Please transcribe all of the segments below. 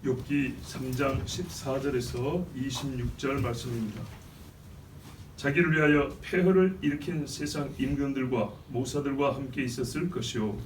욥기 3장 14절에서 26절 말씀입니다. 자기를 위하여 폐허를 일으킨 세상 임금들과 모사들과 함께 있었을 것이요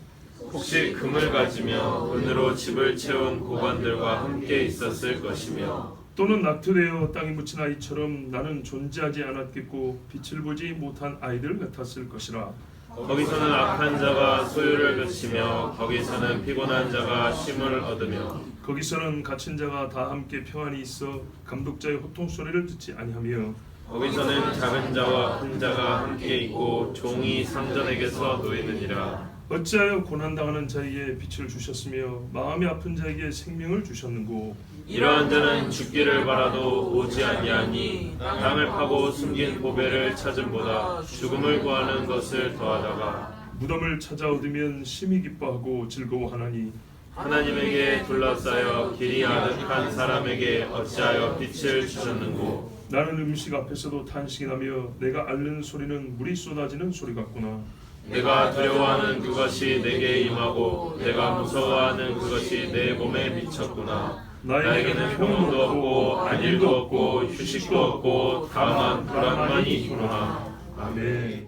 혹시 금을 가지며 은으로 집을 채운 고관들과 함께 있었을 것이며 또는 낙태되어 땅에 묻힌 아이처럼 나는 존재하지 않았겠고 빛을 보지 못한 아이들 같았을 것이라. 거기서는 악한 자가 소유를 그치며 거기서는 피곤한 자가 쉼을 얻으며 거기서는 갇힌 자가 다 함께 평안히 있어 감독자의 호통 소리를 듣지 아니하며 거기서는 작은 자와 큰 자가 함께 있고 종이 상전에게서 놓이느니라. 어찌하여 고난당하는 자에게 빛을 주셨으며 마음이 아픈 자에게 생명을 주셨는고. 이러한 자는 죽기를 바라도 오지 아니하니 땅을 파고 숨긴 보배를 찾음보다 죽음을 구하는 것을 더하다가 무덤을 찾아 얻으면 심히 기뻐하고 즐거워하나니 하나님에게 둘러싸여 길이 아득한 사람에게 어찌하여 빛을 주셨는고. 나는 음식 앞에서도 탄식이 나며 내가 앓는 소리는 물이 쏟아지는 소리 같구나. 내가 두려워하는 그것이 내게 임하고 내가 무서워하는 그것이 내 몸에 미쳤구나. 나에게는 평온도 없고 안일도 없고 휴식도 없고 다만 불안만이 있구나. 아멘.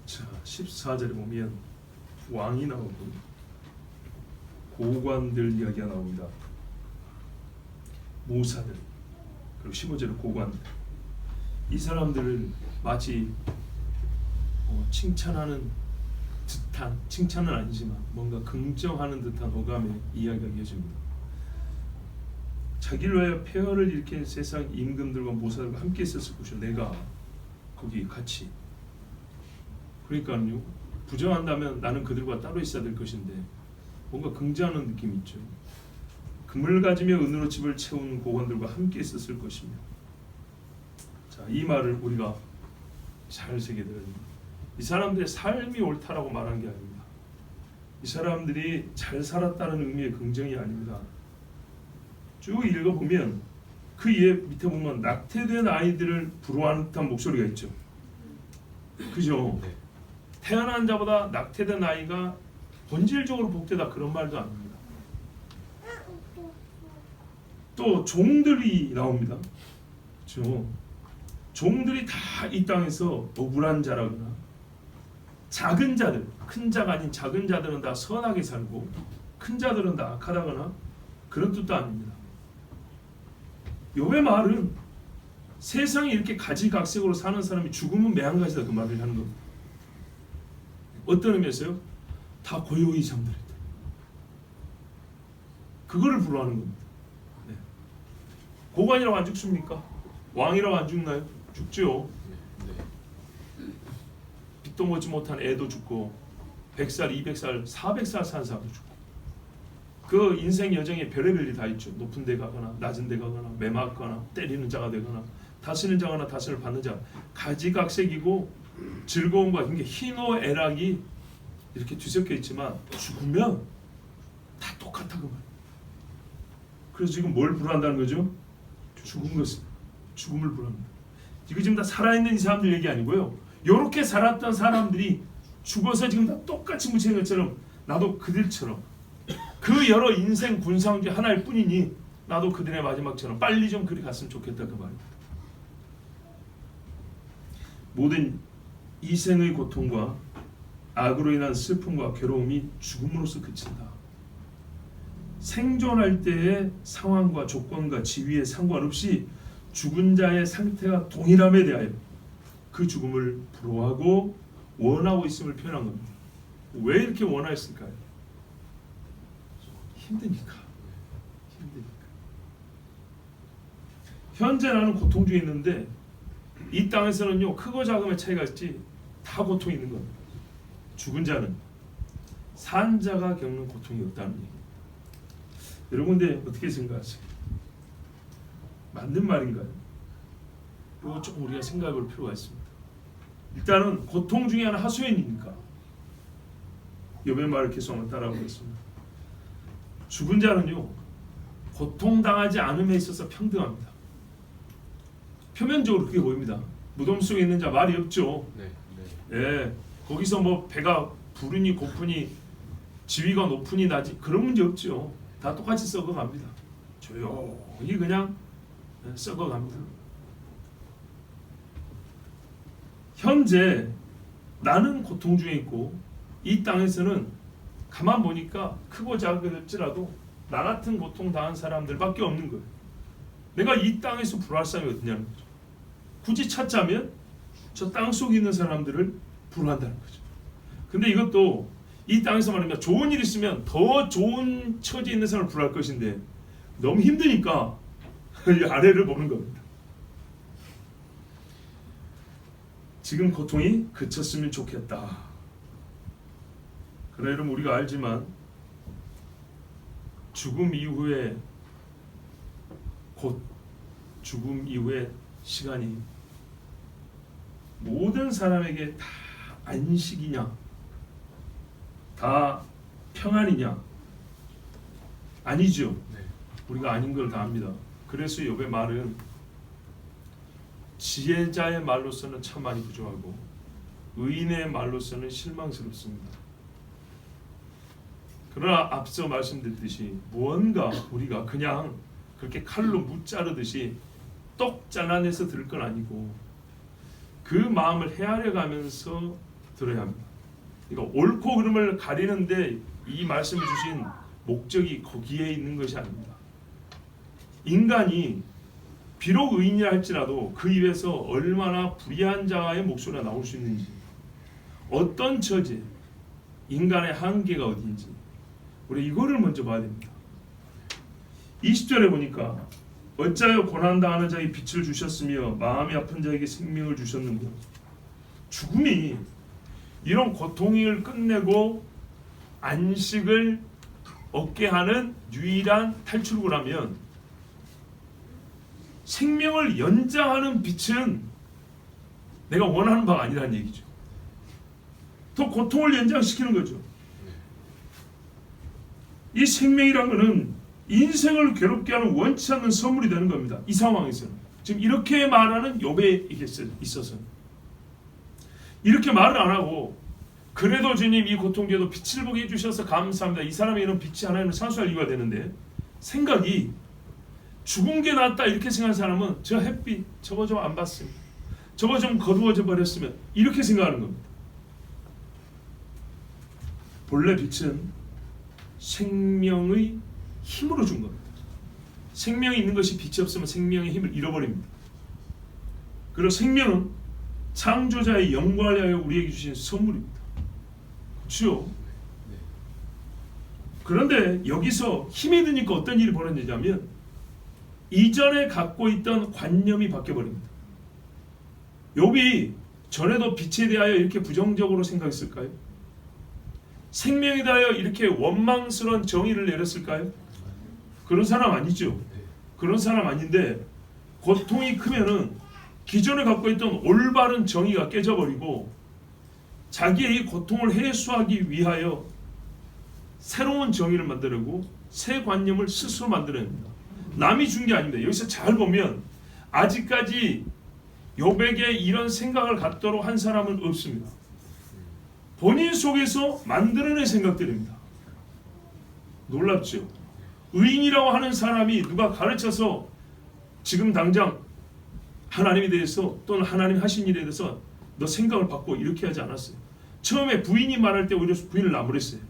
자, 14절에 보면 왕이 나오고 고관들 이야기가 나옵니다. 모사들, 그리고 15절에 고관들. 이 사람들은 마치 칭찬하는 듯한, 칭찬은 아니지만 뭔가 긍정하는 듯한 어감의 이야기가 이어집니다. 자기를 위하여 폐허를 일으킨 세상 임금들과 모사들과 함께 있었을 것이요 내가 거기 같이. 그러니까요, 부정한다면 나는 그들과 따로 있어야 될 것인데 뭔가 긍정하는 느낌이 있죠. 금을 가지며 은으로 집을 채운 고관들과 함께 있었을 것이며. 자, 이 말을 우리가 잘 새겨들어야 됩니다. 이 사람들의 삶이 옳다라고 말한 게 아닙니다. 이 사람들이 잘 살았다는 의미의 긍정이 아닙니다. 쭉 읽어보면 그 이에 밑에 보면 낙태된 아이들을 부러워하는 듯한 목소리가 있죠. 그죠? 네. 태어난 자보다 낙태된 아이가 본질적으로 복되다, 그런 말도 아닙니다. 또 종들이 나옵니다. 그렇죠? 종들이 다 이 땅에서 억울한 자라거나 작은 자들, 큰 자가 아닌 작은 자들은 다 선하게 살고 큰 자들은 다 악하다거나 그런 뜻도 아닙니다. 욥의 말은 세상에 이렇게 가지각색으로 사는 사람이 죽으면 매한가지다, 그 말을 하는 겁니다. 어떤 의미에서요? 다 고요히 잠들었다. 그거를 부러워하는 겁니다. 네. 고관이라고 안 죽습니까? 왕이라고 안 죽나요? 죽죠. 빛도 보지 못한 애도 죽고 100살, 200살, 400살 사는 사람도 죽고. 그 인생 여정에 별의별 일이 다 있죠. 높은 데 가거나 낮은 데 가거나 매맞거나 때리는 자가 되거나 다스리는 자거나 다스림을 받는 자. 가지각색이고 즐거움과 희노애락이 이렇게 뒤섞여 있지만 죽으면 다 똑같아, 그 말. 그래서 지금 뭘 불안한다는 거죠? 죽은 것을, 죽음을 불안합니다. 이거 지금 다 살아있는 이 사람들 얘기 아니고요. 이렇게 살았던 사람들이 죽어서 지금 다 똑같이 묻힌 것처럼 나도 그들처럼 그 여러 인생 군상 중 하나일 뿐이니 나도 그들의 마지막처럼 빨리 좀 그리 갔으면 좋겠다, 그 말입니다. 모든 이생의 고통과 악으로 인한 슬픔과 괴로움이 죽음으로써 그친다. 생존할 때의 상황과 조건과 지위에 상관없이 죽은 자의 상태가 동일함에 대하여 그 죽음을 부러워하고 원하고 있음을 표현한 겁니다. 왜 이렇게 원하였을까요? 힘드니까. 현재 나는 고통 중에 있는데 이 땅에서는요, 크고 작음의 차이가 있지 다 고통이 있는 겁니다. 죽은 자는 산 자가 겪는 고통이 없다는 얘기입니다. 여러분, 근데 어떻게 생각하세요? 맞는 말인가요? 이거 조금 우리가 생각해 볼 필요가 있습니다. 일단은 고통 중에 하나 하소연이니까 욥의 말을 계속 한번 따라보겠습니다. 죽은 자는요, 고통당하지 않음에 있어서 평등합니다. 표면적으로 그게 보입니다. 무덤 속에 있는 자 말이 없죠. 예, 거기서 뭐 배가 부르니 고프니 지위가 높으니 낮이 그런 문제 없죠. 다 똑같이 썩어갑니다. 조용히 그냥 썩어갑니다. 현재 나는 고통 중에 있고 이 땅에서는 가만 보니까 크고 작을지라도 나 같은 고통 당한 사람들밖에 없는 거예요. 내가 이 땅에서 불화할 사람이 어디냐는 거죠. 굳이 찾자면 저 땅 속에 있는 사람들을 불화한다는 거죠. 근데 이것도 이 땅에서 말하면 좋은 일 있으면 더 좋은 처지에 있는 사람을 불화할 것인데 너무 힘드니까 이 아래를 보는 겁니다. 지금 고통이 그쳤으면 좋겠다. 그러나 여러분 우리가 알지만 죽음 이후에 곧 죽음 이후의 시간이 모든 사람에게 다 안식이냐 다 평안이냐 아니죠. 우리가 아닌 걸 다 압니다. 그래서 욥의 말은 지혜자의 말로서는 참 많이 부족하고 의인의 말로서는 실망스럽습니다. 그러나 앞서 말씀드렸듯이 무언가 우리가 그냥 그렇게 칼로 무자르듯이 똑 잘라내서 들을 건 아니고 그 마음을 헤아려 가면서 들어야 합니다. 그러니까 옳고 그름을 가리는데 이 말씀을 주신 목적이 거기에 있는 것이 아닙니다. 인간이 비록 의인이라 할지라도 그 입에서 얼마나 불의한 자의 목소리가 나올 수 있는지, 어떤 처지, 인간의 한계가 어디인지 우리 이거를 먼저 봐야 됩니다. 20절에 보니까 어찌하여 고난당하는 자에게 빛을 주셨으며 마음이 아픈 자에게 생명을 주셨는가. 죽음이 이런 고통을 끝내고 안식을 얻게 하는 유일한 탈출구라면 생명을 연장하는 빛은 내가 원하는 바가 아니라는 얘기죠. 더 고통을 연장시키는 거죠. 이 생명이란 것은 인생을 괴롭게 하는 원치 않는 선물이 되는 겁니다. 이 상황에서는 지금 이렇게 말하는 욥에 있어서 이렇게 말을 안 하고 그래도 주님 이 고통 중에도 빛을 보게 해주셔서 감사합니다. 이 사람의 이런 빛이 하나님을 상수할 이유가 되는데 생각이 죽은 게 낫다 이렇게 생각하는 사람은 저 햇빛 저거 좀 안 봤으면 저거 좀 거두어져 버렸으면 이렇게 생각하는 겁니다. 본래 빛은 생명의 힘으로 준 겁니다. 생명이 있는 것이 빛이 없으면 생명의 힘을 잃어버립니다. 그리고 생명은 창조자의 영광을 위하여 우리에게 주신 선물입니다. 그렇죠? 그런데 여기서 힘이 드니까 어떤 일이 벌어지냐면 이전에 갖고 있던 관념이 바뀌어버립니다. 욥이 전에도 빛에 대하여 이렇게 부정적으로 생각했을까요? 생명에 대하여 이렇게 원망스러운 정의를 내렸을까요? 그런 사람 아니죠. 그런 사람 아닌데 고통이 크면은 기존에 갖고 있던 올바른 정의가 깨져버리고 자기의 이 고통을 해소하기 위하여 새로운 정의를 만들고 새 관념을 스스로 만들어냅니다. 남이 준 게 아닙니다. 여기서 잘 보면 아직까지 욥에게 이런 생각을 갖도록 한 사람은 없습니다. 본인 속에서 만들어낸 생각들입니다. 놀랍죠? 의인이라고 하는 사람이 누가 가르쳐서 지금 당장 하나님에 대해서 또는 하나님 하신 일에 대해서 너 생각을 바꿔 이렇게 하지 않았어요. 처음에 부인이 말할 때 오히려 부인을 나무랬어요.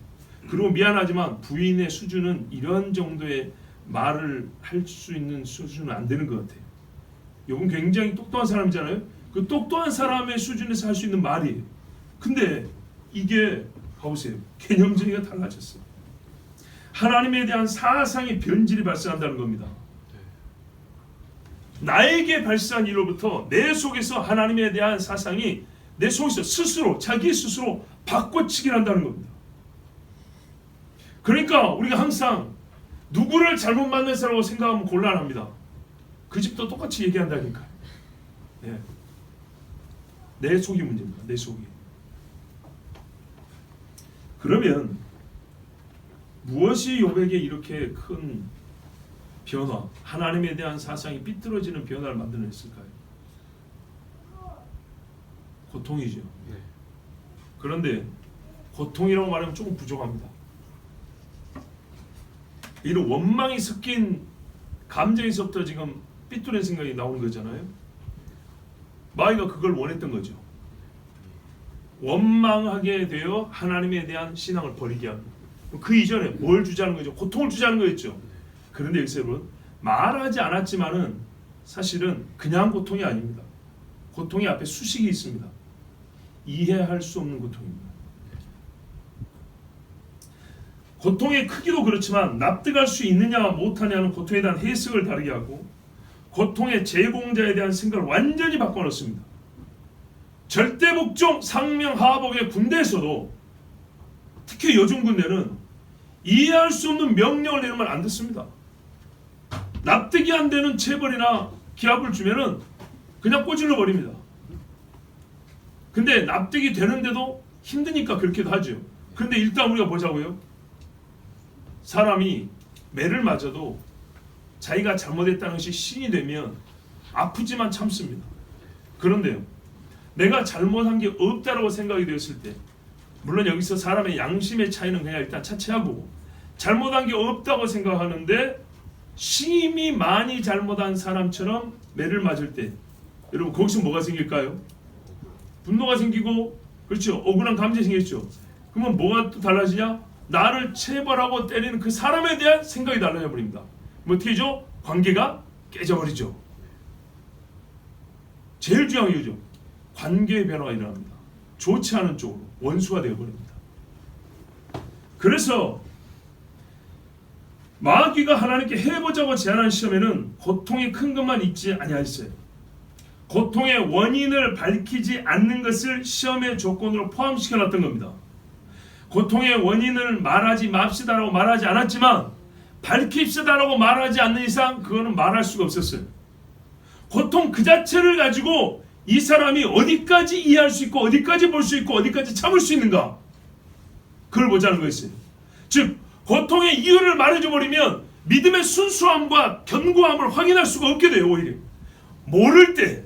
그리고 미안하지만 부인의 수준은 이런 정도의 말을 할 수 있는 수준은 안 되는 것 같아요. 욥은 굉장히 똑똑한 사람이잖아요. 그 똑똑한 사람의 수준에서 할 수 있는 말이에요. 근데 이게 봐보세요. 개념 정의가 달라졌어요. 하나님에 대한 사상의 변질이 발생한다는 겁니다. 나에게 발생한 일로부터 내 속에서 하나님에 대한 사상이 내 속에서 스스로 자기 스스로 바꿔치기를 한다는 겁니다. 그러니까 우리가 항상 누구를 잘못 만난 사람으로 생각하면 곤란합니다. 그 집도 똑같이 얘기한다니까요. 네. 내 속이 문제입니다. 내 속이. 그러면 무엇이 욥에게 이렇게 큰 변화, 하나님에 대한 사상이 삐뚤어지는 변화를 만들어냈을까요? 고통이죠. 네. 그런데 고통이라고 말하면 조금 부족합니다. 이런 원망이 섞인 감정에서부터 지금 삐뚤은 생각이 나오는 거잖아요. 마귀가 그걸 원했던 거죠. 원망하게 되어 하나님에 대한 신앙을 버리게 합니다. 그 이전에 뭘 주자는 거죠? 고통을 주자는 거였죠. 그런데 여기서 여러분, 말하지 않았지만은 사실은 그냥 고통이 아닙니다. 고통이 앞에 수식이 있습니다. 이해할 수 없는 고통입니다. 고통의 크기도 그렇지만 납득할 수 있느냐 못하냐는 고통에 대한 해석을 다르게 하고, 고통의 제공자에 대한 생각을 완전히 바꿔놓습니다. 절대복종 상명하복의 군대에서도, 특히 요즘 군대는 이해할 수 없는 명령을 내리면 안 듣습니다. 납득이 안 되는 체벌이나 기합을 주면은 그냥 꼬질러 버립니다. 근데 납득이 되는데도 힘드니까 그렇게도 하죠. 근데 일단 우리가 보자고요. 사람이 매를 맞아도 자기가 잘못했다는 것이 신이 되면 아프지만 참습니다. 그런데요, 내가 잘못한 게 없다라고 생각이 되었을 때, 물론 여기서 사람의 양심의 차이는 그냥 일단 차치하고, 잘못한 게 없다고 생각하는데 심히 많이 잘못한 사람처럼 매를 맞을 때, 여러분 거기서 뭐가 생길까요? 분노가 생기고, 그렇죠, 억울한 감정이 생겼죠. 그러면 뭐가 또 달라지냐? 나를 체벌하고 때리는 그 사람에 대한 생각이 달라져 버립니다. 뭐 어떻게 죠? 관계가 깨져버리죠. 제일 중요한 이유죠. 관계의 변화가 일어납니다. 좋지 않은 쪽으로 원수가 되어버립니다. 그래서 마귀가 하나님께 해보자고 제안한 시험에는 고통이 큰 것만 있지 아니하였어요. 고통의 원인을 밝히지 않는 것을 시험의 조건으로 포함시켜 놨던 겁니다. 고통의 원인을 말하지 맙시다라고 말하지 않았지만, 밝힙시다라고 말하지 않는 이상 그거는 말할 수가 없었어요. 고통 그 자체를 가지고 이 사람이 어디까지 이해할 수 있고, 어디까지 볼 수 있고, 어디까지 참을 수 있는가, 그걸 보자는 거였어요. 즉 고통의 이유를 말해줘 버리면 믿음의 순수함과 견고함을 확인할 수가 없게 돼요. 오히려 모를 때,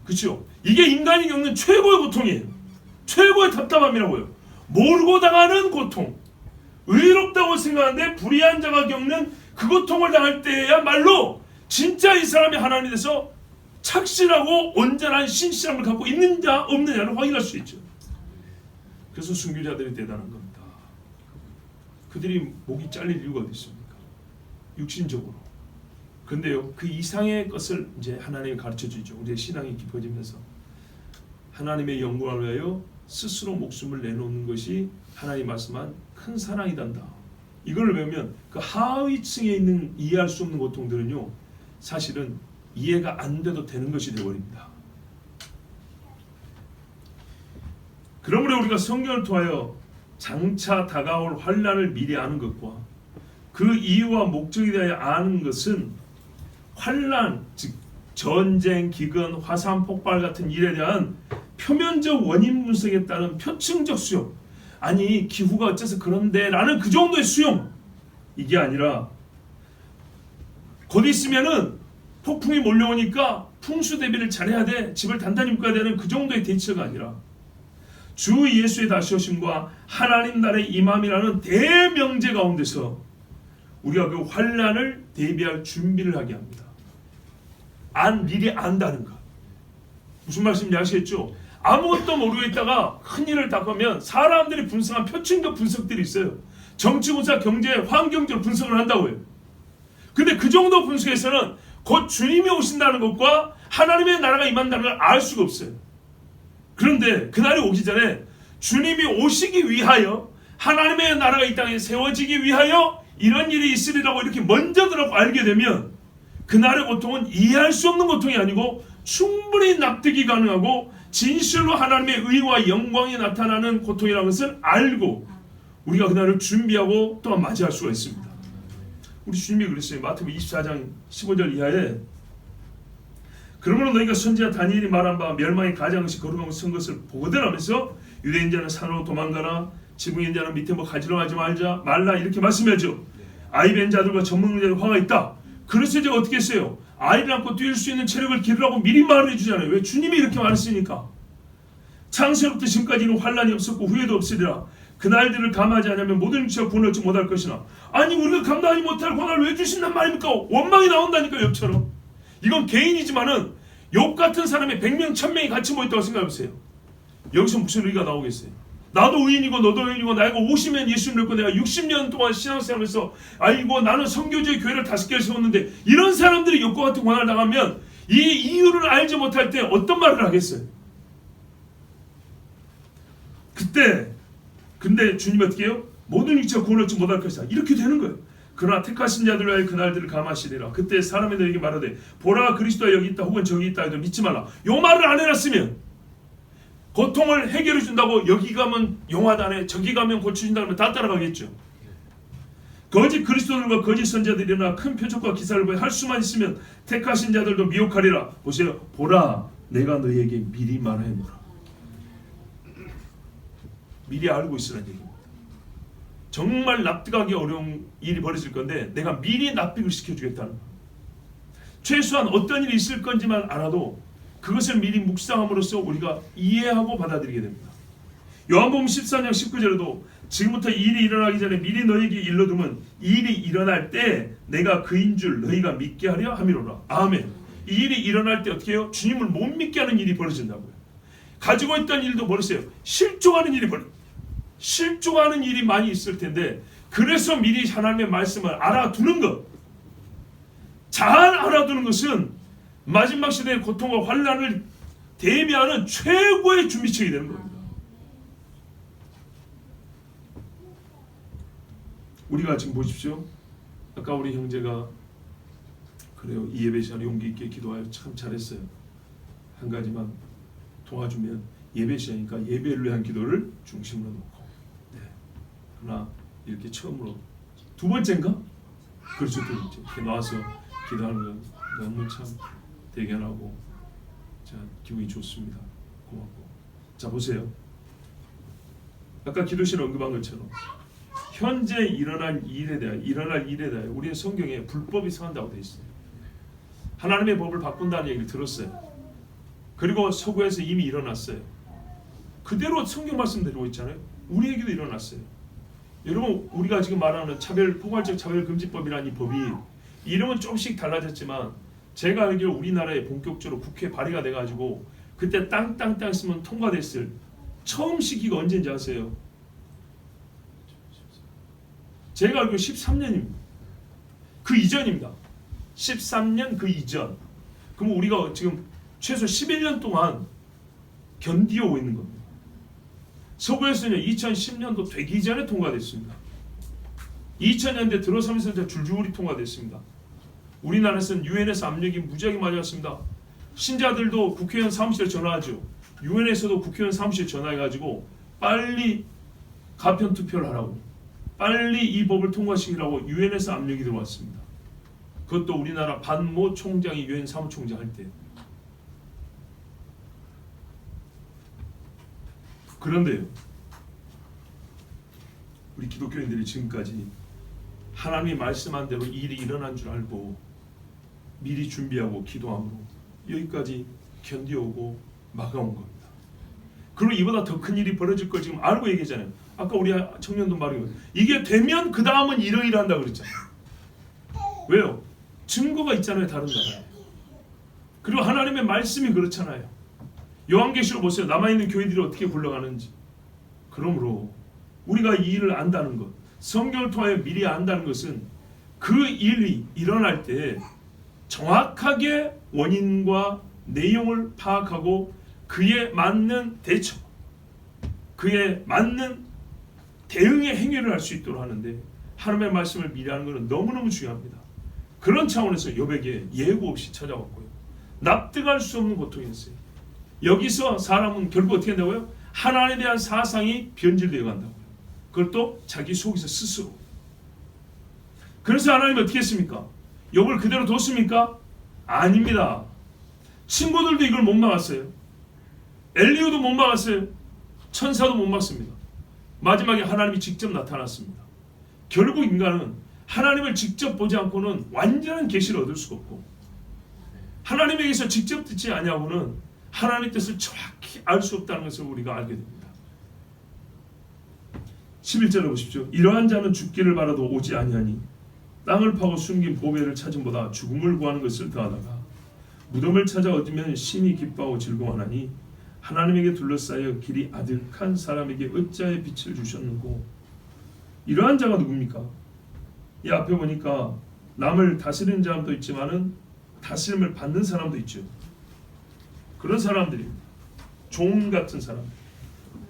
그렇죠, 이게 인간이 겪는 최고의 고통이에요. 최고의 답답함이라고요. 모르고 당하는 고통, 의롭다고 생각하는데 불의한 자가 겪는 그 고통을 당할 때야말로 진짜 이 사람이 하나님에 대해서 착실하고 온전한 신실함을 갖고 있느냐 없느냐를 확인할 수 있죠. 그래서 순교자들이 대단한 겁니다. 그들이 목이 잘릴 이유가 어디 있습니까? 육신적으로. 근데요, 그 이상의 것을 이제 하나님이 가르쳐 주죠. 우리의 신앙이 깊어지면서 하나님의 영광을 위하여 스스로 목숨을 내놓는 것이 하나님 말씀한 큰 사랑이단다. 이걸 배우면 그 하위층에 있는 이해할 수 없는 고통들은요, 사실은 이해가 안 돼도 되는 것이 되어버립니다. 그러므로 우리가 성경을 통하여 장차 다가올 환난을 미리 아는 것과 그 이유와 목적에 대하여 아는 것은 환난, 즉 전쟁, 기근, 화산 폭발 같은 일에 대한 표면적 원인 분석에 따른 표층적 수용, 아니 기후가 어째서 그런데 라는 그 정도의 수용, 이게 아니라 곧 있으면은 폭풍이 몰려오니까 풍수 대비를 잘해야 돼, 집을 단단히 묶어야 되는 그 정도의 대처가 아니라 주 예수의 다시 오심과 하나님 나라의 임함이라는 대명제 가운데서 우리가 그 환난을 대비할 준비를 하게 합니다. 미리 안다는 것. 무슨 말씀인지 아시겠죠? 아무것도 모르고 있다가 큰일을 당하면 사람들이 분석한 표층적 분석들이 있어요. 정치, 군사, 경제, 환경적으로 분석을 한다고요. 근데 그 정도 분석에서는 곧 주님이 오신다는 것과 하나님의 나라가 임한다는 걸 알 수가 없어요. 그런데 그날이 오기 전에 주님이 오시기 위하여, 하나님의 나라가 이 땅에 세워지기 위하여 이런 일이 있으리라고 이렇게 먼저 들었고 알게 되면 그날의 고통은 이해할 수 없는 고통이 아니고 충분히 납득이 가능하고 진실로 하나님의 의와 영광이 나타나는 고통이라는 것을 알고 우리가 그날을 준비하고 또한 맞이할 수가 있습니다. 우리 주님이 그랬어요. 마태복음 24장 15절 이하에, 그러므로 너희가 선지자 다니엘이 말한 바 멸망의 가장 것이 거룩한 선 것을 보거든 하면서 유대인 자는 산으로 도망가라, 지붕인 자는 밑에 가지런하지 말라 이렇게 말씀하죠. 아이 뵌 자들과 젖먹는 화가 있다. 그래서 이제 어떻게 했어요? 아이를 안고 뛸 수 있는 체력을 기르라고 미리 말을 해주잖아요. 왜? 주님이 이렇게 말했으니까. 창세로부터 지금까지는 환난이 없었고 후회도 없으리라. 그날들을 감하지 않으면 모든 육체가 구원을 얻지 못할 것이나. 아니 우리가 감당하지 못할 고난을 왜 주신단 말입니까? 원망이 나온다니까. 욥처럼. 이건 개인이지만은 욥 같은 사람이 100명 1000명이 같이 모였다고 생각해보세요. 여기서 무슨 의의가 나오겠어요? 나도 의인이고 너도 의인이고 나이가 50년 예수님을 믿고 내가 60년 동안 신앙생활하면서 아이고 나는 선교지의 교회를 5개를 세웠는데, 이런 사람들이 욥과 같은 고난을 당하면 이 이유를 알지 못할 때 어떤 말을 하겠어요? 그때 근데 주님이 어떻게 해요? 모든 육체가 구원을 얻지 못할 것이다. 이렇게 되는 거예요. 그러나 택하신 자들을 위하여 그날들을 감하시리라. 그때 사람이 너에게 말하되 보라 그리스도가 여기 있다 혹은 저기 있다 해도 믿지 말라. 요 말을 안 해놨으면, 고통을 해결해 준다고 여기 가면 용화다네 저기 가면 고쳐준다 그러면 다 따라가겠죠. 거짓 그리스도들과 거짓 선자들이나 큰 표적과 기사를 보여 할 수만 있으면 택하신 자들도 미혹하리라. 보세요. 보라 내가 너희에게 미리 말하노라. 미리 알고 있으라는 얘기입니다. 정말 납득하기 어려운 일이 벌어질 건데 내가 미리 납득을 시켜주겠다는 거예요. 최소한 어떤 일이 있을 건지만 알아도 그것을 미리 묵상함으로써 우리가 이해하고 받아들이게 됩니다. 요한복음 14장 19절에도 지금부터 이 일이 일어나기 전에 미리 너희에게 일러두면 이 일이 일어날 때 내가 그인 줄 너희가 믿게 하려 함이로라. 아멘. 이 일이 일어날 때 어떻게 해요? 주님을 못 믿게 하는 일이 벌어진다고요. 가지고 있던 일도 벌었어요. 실종하는 일이 많이 있을 텐데, 그래서 미리 하나님의 말씀을 알아두는 것, 잘 알아두는 것은 마지막 시대의 고통과 환난을 대비하는 최고의 준비책이 되는 겁니다. 우리가 지금 보십시오. 아까 우리 형제가 그래요. 이 예배 시간에 용기 있게 기도하여 참 잘했어요. 한 가지만 도와주면, 예배 시간이니까 예배를 위한 기도를 중심으로 놓고, 네. 그러나 이렇게 처음으로 두 번째인가? 그렇죠, 두 번째. 이렇게 나와서 기도하는 건 너무 참 대견하고 자 기분이 좋습니다. 고맙고. 자 보세요. 아까 기도실 언급한 것처럼 현재 일어날 일에 대하여 우리는 성경에 불법이 상한다고 되어 있어요. 하나님의 법을 바꾼다는 얘기를 들었어요. 그리고 서구에서 이미 일어났어요. 그대로 성경 말씀대로 있잖아요. 우리에게도 일어났어요. 여러분 우리가 지금 말하는 포괄적 차별금지법이라는 이 법이 이름은 조금씩 달라졌지만 제가 알기로 우리나라에 본격적으로 국회 발의가 돼가지고 그때 땅 쓰면 통과됐을 처음 시기가 언제인지 아세요? 제가 알기로 13년입니다. 그 이전입니다. 13년 그 이전. 그럼 우리가 지금 최소 11년 동안 견디어오고 있는 겁니다. 서구에서는 2010년도 되기 전에 통과됐습니다. 2000년대 들어서면서 줄줄이 통과됐습니다. 우리나라에서는 유엔에서 압력이 무지하게 많이 왔습니다. 신자들도 국회의원 사무실에 전화하죠. 유엔에서도 국회의원 사무실에 전화해가지고 빨리 가편 투표를 하라고, 빨리 이 법을 통과시키라고 유엔에서 압력이 들어왔습니다. 그것도 우리나라 반모 총장이 유엔 사무총장 할 때. 그런데요, 우리 기독교인들이 지금까지 하나님이 말씀한 대로 이 일이 일어난 줄 알고 미리 준비하고 기도함으로 여기까지 견뎌오고 막아온 겁니다. 그리고 이보다 더 큰 일이 벌어질 걸 지금 알고 얘기하잖아요. 아까 우리 청년도 말이고 이게 되면 그 다음은 이러이러한다고 그랬잖아요. 왜요? 증거가 있잖아요. 다른 나라에. 그리고 하나님의 말씀이 그렇잖아요. 요한계시록 보세요. 남아있는 교회들이 어떻게 굴러가는지. 그러므로 우리가 이 일을 안다는 것, 성경을 통하여 미리 안다는 것은 그 일이 일어날 때 정확하게 원인과 내용을 파악하고 그에 맞는 대처, 그에 맞는 대응의 행위를 할 수 있도록 하는데, 하나님의 말씀을 미리 하는 것은 너무너무 중요합니다. 그런 차원에서 욥에게 예고 없이 찾아왔고요. 납득할 수 없는 고통이었어요. 여기서 사람은 결국 어떻게 된다고요? 하나님에 대한 사상이 변질되어 간다고요. 그걸 또 자기 속에서 스스로. 그래서 하나님이 어떻게 했습니까? 욥을 그대로 뒀습니까? 아닙니다. 친구들도 이걸 못 막았어요. 엘리후도 못 막았어요. 천사도 못 막습니다. 마지막에 하나님이 직접 나타났습니다. 결국 인간은 하나님을 직접 보지 않고는 완전한 계시를 얻을 수가 없고, 하나님에게서 직접 듣지 아니하고는 하나님의 뜻을 정확히 알 수 없다는 것을 우리가 알게 됩니다. 11절에 보십시오. 이러한 자는 죽기를 바라도 오지 아니하니 땅을 파고 숨긴 보배를 찾음보다 죽음을 구하는 것을 더하다가 무덤을 찾아 얻으면 심히 기뻐하고 즐거워하나니 하나님에게 둘러싸여 길이 아득한 사람에게 어찌하여 빛을 주셨는고. 이러한 자가 누굽니까? 이 앞에 보니까 남을 다스리는 사람도 있지만은 다스림을 받는 사람도 있죠. 그런 사람들입니다. 종 같은 사람,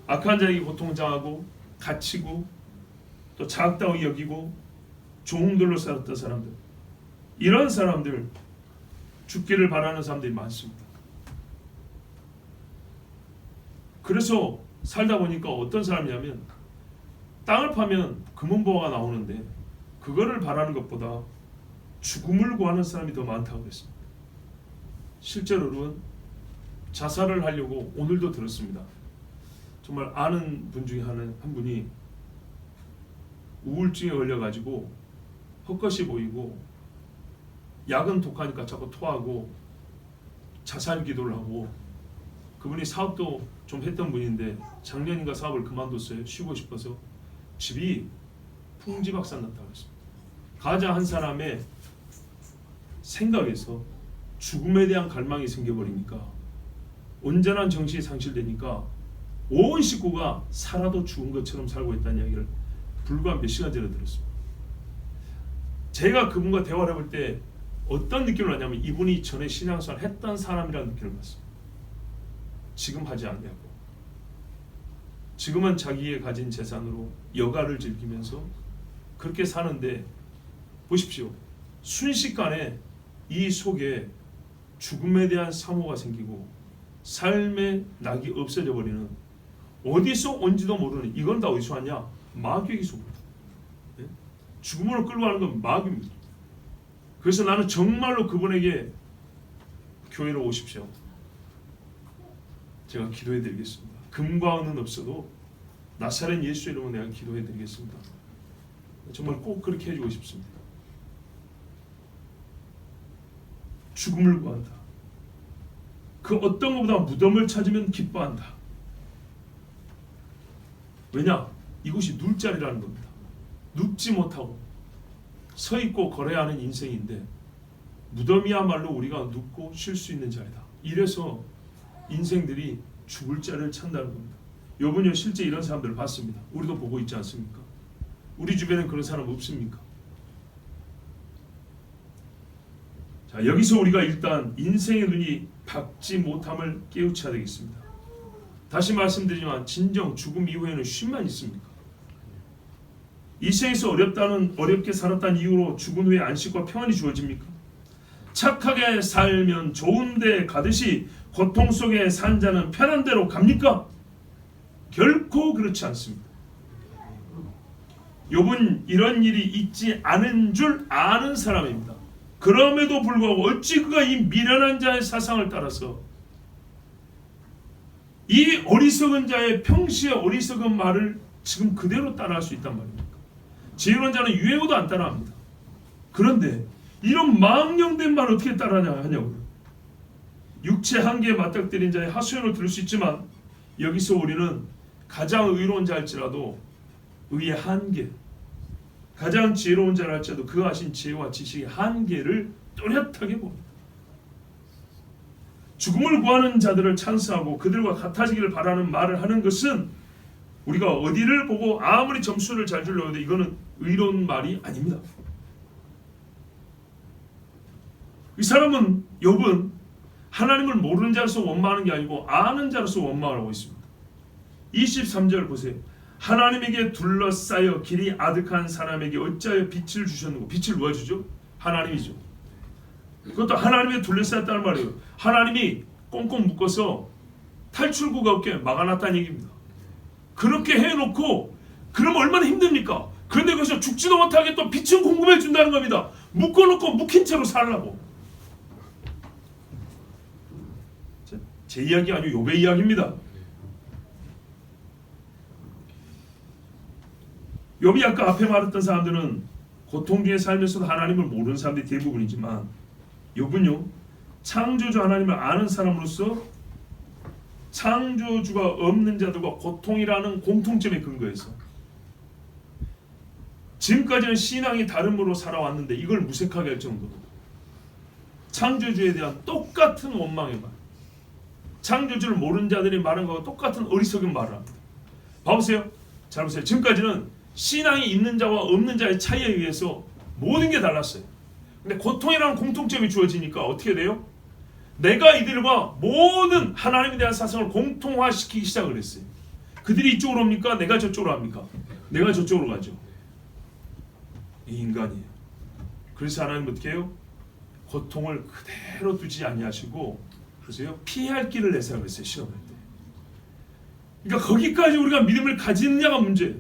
악한 자에게 고통당하고 갇히고 또 작다고 여기고 종들로 살았던 사람들, 이런 사람들 죽기를 바라는 사람들이 많습니다. 그래서 살다 보니까 어떤 사람이냐면 땅을 파면 금은보화가 나오는데 그거를 바라는 것보다 죽음을 구하는 사람이 더 많다고 그랬습니다. 실제로는 자살을 하려고 오늘도 들었습니다. 정말 아는 분 중에 한 분이 우울증에 걸려가지고 헛것이 보이고 약은 독하니까 자꾸 토하고 자살 기도를 하고, 그분이 사업도 좀 했던 분인데 작년인가 사업을 그만뒀어요. 쉬고 싶어서. 집이 풍지박산 났다고 했습니다. 가장 한 사람의 생각에서 죽음에 대한 갈망이 생겨버리니까 온전한 정신이 상실되니까 온 식구가 살아도 죽은 것처럼 살고 있다는 이야기를 불과 몇 시간 전에 들었습니다. 제가 그분과 대화를 해볼 때 어떤 느낌을 받냐면 이분이 전에 신앙생활 했던 사람이라는 느낌을 받습니다. 지금 하지 않냐고. 지금은 자기의 가진 재산으로 여가를 즐기면서 그렇게 사는데 보십시오. 순식간에 이 속에 죽음에 대한 사모가 생기고 삶의 낙이 없어져 버리는, 어디서 온지도 모르는, 이건 다 어디서 왔냐? 마귀의 속입니다. 네? 죽음으로 끌고 가는 건 마귀입니다. 그래서 나는 정말로 그분에게 교회로 오십시오. 제가 기도해 드리겠습니다. 금과 은은 없어도 나사렛 예수 이름으로 내가 기도해 드리겠습니다. 정말 꼭 그렇게 해주고 싶습니다. 죽음을 구한다. 그 어떤 것보다 무덤을 찾으면 기뻐한다. 왜냐? 이곳이 누울 자리라는 겁니다. 눕지 못하고 서 있고 걸어야 하는 인생인데 무덤이야말로 우리가 눕고 쉴 수 있는 자리다. 이래서 인생들이 죽을 자리를 찾는다는 겁니다. 여러분요, 실제 이런 사람들을 봤습니다. 우리도 보고 있지 않습니까? 우리 주변에 그런 사람 없습니까? 자, 여기서 우리가 일단 인생의 눈이 밝지 못함을 깨우쳐야 되겠습니다. 다시 말씀드리지만 진정 죽음 이후에는 쉼만 있습니까? 이 세상에서 어렵게 살았다는 이유로 죽은 후에 안식과 평안이 주어집니까? 착하게 살면 좋은 데 가듯이 고통 속에 산 자는 편한 데로 갑니까? 결코 그렇지 않습니다. 욥은 이런 일이 있지 않은 줄 아는 사람입니다. 그럼에도 불구하고 어찌 그가 이 미련한 자의 사상을 따라서 이 어리석은 자의 평시의 어리석은 말을 지금 그대로 따라할 수 있단 말입니까? 지혜로운 자는 유행어도 안 따라합니다. 그런데 이런 망령된 말 어떻게 따라하냐고요. 육체 한계에 맞닥뜨린 자의 하소연을 들을 수 있지만 여기서 우리는 가장 의로운 자일지라도 의의 한계, 가장 지혜로운 자라 할지라도 그 하신 지혜와 지식의 한계를 또렷하게 봅니다. 죽음을 구하는 자들을 찬스하고 그들과 같아지기를 바라는 말을 하는 것은 우리가 어디를 보고 아무리 점수를 잘 주려고 해도 이거는 의로운 말이 아닙니다. 이 사람은 욥은 하나님을 모르는 자로서 원망하는 게 아니고 아는 자로서 원망하고 있습니다. 23절 보세요. 하나님에게 둘러싸여 길이 아득한 사람에게 어찌하여 빛을 주셨는고. 빛을 누가 주죠? 하나님이죠. 그것도 하나님에 둘러싸였다는 말이에요. 하나님이 꽁꽁 묶어서 탈출구가 없게 막아놨다는 얘기입니다. 그렇게 해놓고 그러면 얼마나 힘듭니까? 그런데 거기서 죽지도 못하게 또 빛은 공급해 준다는 겁니다. 묶어놓고 묵힌 채로 살라고. 제 이야기 아니고 욥의 이야기입니다. 욥이 아까 앞에 말했던 사람들은 고통 중에 살면서도 하나님을 모르는 사람들이 대부분이지만 욥은요, 창조주 하나님을 아는 사람으로서 창조주가 없는 자들과 고통이라는 공통점에 근거해서 지금까지는 신앙이 다름으로 살아왔는데 이걸 무색하게 할 정도로 창조주에 대한 똑같은 원망의 말, 창조주를 모르는 자들이 말한 것과 똑같은 어리석은 말을 합니다. 봐보세요. 잘 보세요. 지금까지는 신앙이 있는 자와 없는 자의 차이에 의해서 모든 게 달랐어요. 근데 고통이라는 공통점이 주어지니까 어떻게 돼요? 내가 이들과 모든 하나님에 대한 사상을 공통화시키기 시작을 했어요. 그들이 이쪽으로 옵니까? 내가 저쪽으로 합니까? 내가 저쪽으로 가죠. 이 인간이에요. 그래서 하나님 어떻게 해요? 고통을 그대로 두지 아니하시고 그래서요 피할 길을 내세워 그랬어요. 시험할 때. 그러니까 거기까지 우리가 믿음을 가지느냐가 문제예요.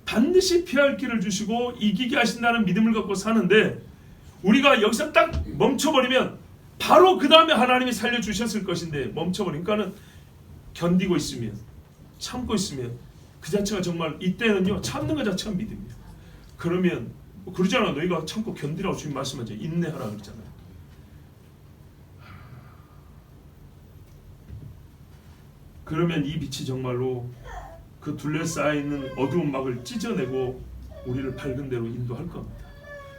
반드시 피할 길을 주시고 이기게 하신다는 믿음을 갖고 사는데 우리가 여기서 딱 멈춰버리면 바로 그 다음에 하나님이 살려주셨을 것인데 멈춰버리니까는 견디고 있으면 참고 있으면 그 자체가 정말 이때는요 참는 것 자체가 믿음이에요. 그러면 그러잖아. 너희가 참고 견디라고 주님 말씀하죠. 인내하라 그러잖아요. 그러면 이 빛이 정말로 그 둘러싸여있는 어두운 막을 찢어내고 우리를 밝은 데로 인도할 겁니다.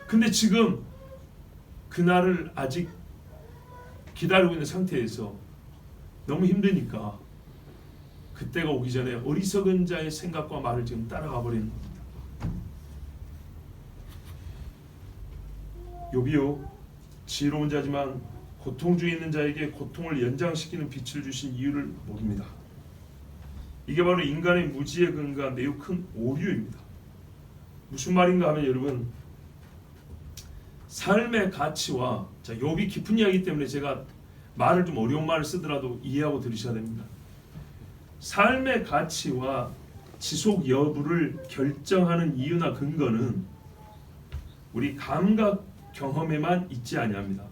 근데 지금 그날을 아직 기다리고 있는 상태에서 너무 힘드니까 그때가 오기 전에 어리석은 자의 생각과 말을 지금 따라가 버리는 겁니다. 욥이요 지혜로운 자지만 고통 중에 있는 자에게 고통을 연장시키는 빛을 주신 이유를 모릅니다. 이게 바로 인간의 무지에 근거한 매우 큰 오류입니다. 무슨 말인가 하면 여러분 삶의 가치와 자 욥이 깊은 이야기이기 때문에 제가 말을 좀 어려운 말을 쓰더라도 이해하고 들으셔야 됩니다. 삶의 가치와 지속 여부를 결정하는 이유나 근거는 우리 감각 경험에만 있지 아니합니다.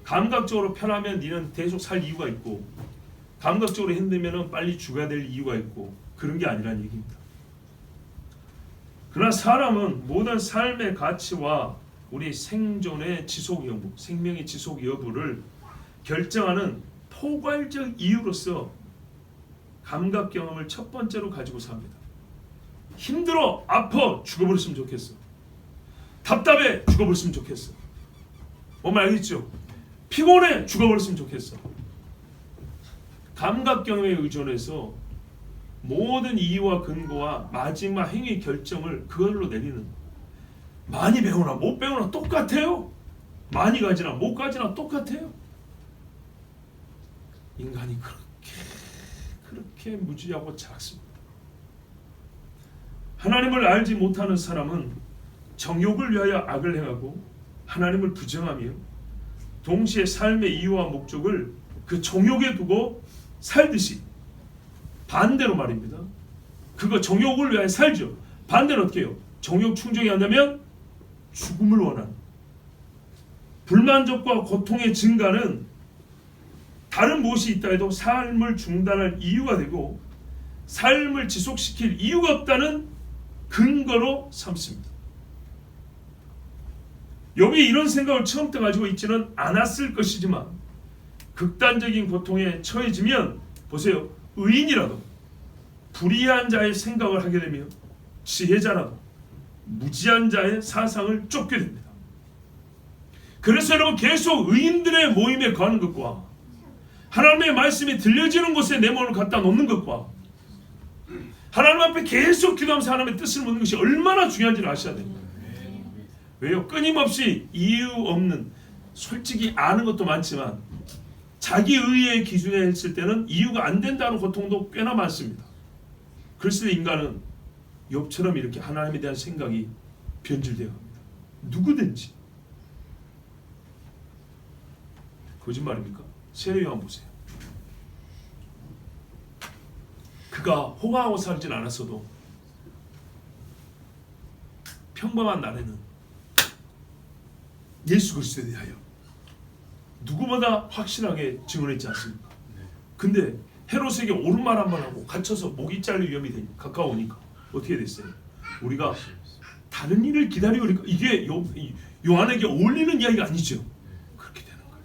감각적으로 편하면 니는 계속 살 이유가 있고 감각적으로 힘들면 빨리 죽어야 될 이유가 있고 그런 게 아니라는 얘기입니다. 그러나 사람은 모든 삶의 가치와 우리 생존의 지속 여부, 생명의 지속 여부를 결정하는 포괄적 이유로서 감각 경험을 첫 번째로 가지고 삽니다. 힘들어, 아파, 죽어버렸으면 좋겠어. 답답해, 죽어버렸으면 좋겠어. 뭔 말 알겠죠? 피곤해, 죽어버렸으면 좋겠어. 감각 경험에 의존해서 모든 이유와 근거와 마지막 행위 결정을 그걸로 내리는 많이 배우나 못 배우나 똑같아요. 많이 가지나 못 가지나 똑같아요. 인간이 그렇게 무지하고 작습니다. 하나님을 알지 못하는 사람은 정욕을 위하여 악을 행하고 하나님을 부정하며 동시에 삶의 이유와 목적을 그 정욕에 두고 살듯이 반대로 말입니다. 그거 정욕을 위하여 살죠. 반대로 어떻게 해요? 정욕 충족이 안 되면 죽음을 원하는 불만족과 고통의 증가는 다른 무엇이 있다 해도 삶을 중단할 이유가 되고 삶을 지속시킬 이유가 없다는 근거로 삼습니다. 욥이 이런 생각을 처음부터 가지고 있지는 않았을 것이지만 극단적인 고통에 처해지면 보세요. 의인이라도 불의한 자의 생각을 하게 되며 지혜자라도 무지한 자의 사상을 쫓게 됩니다. 그래서 여러분 계속 의인들의 모임에 가는 것과 하나님의 말씀이 들려지는 곳에 내 몸을 갖다 놓는 것과 하나님 앞에 계속 기도하면서 하나님의 뜻을 묻는 것이 얼마나 중요한지를 아셔야 됩니다. 왜요? 끊임없이 이유 없는 솔직히 아는 것도 많지만 자기 의의 기준에 했을 때는 이유가 안 된다는 고통도 꽤나 많습니다. 그랬을 때 인간은 욥처럼 이렇게 하나님에 대한 생각이 변질되어 갑니다. 누구든지. 거짓말입니까? 세례요한 보세요. 그가 호강하고 살진 않았어도 평범한 날에는 예수 그리스도에 대하여 누구보다 확실하게 증언했지 않습니까? 근데 헤롯에게 옳은 말 한 번 하고 갇혀서 목이 잘릴 위험이 가까우니까 어떻게 됐어요? 우리가 다른 일을 기다리고 그러니까 이게 요한에게 어울리는 이야기가 아니죠. 그렇게 되는 거예요.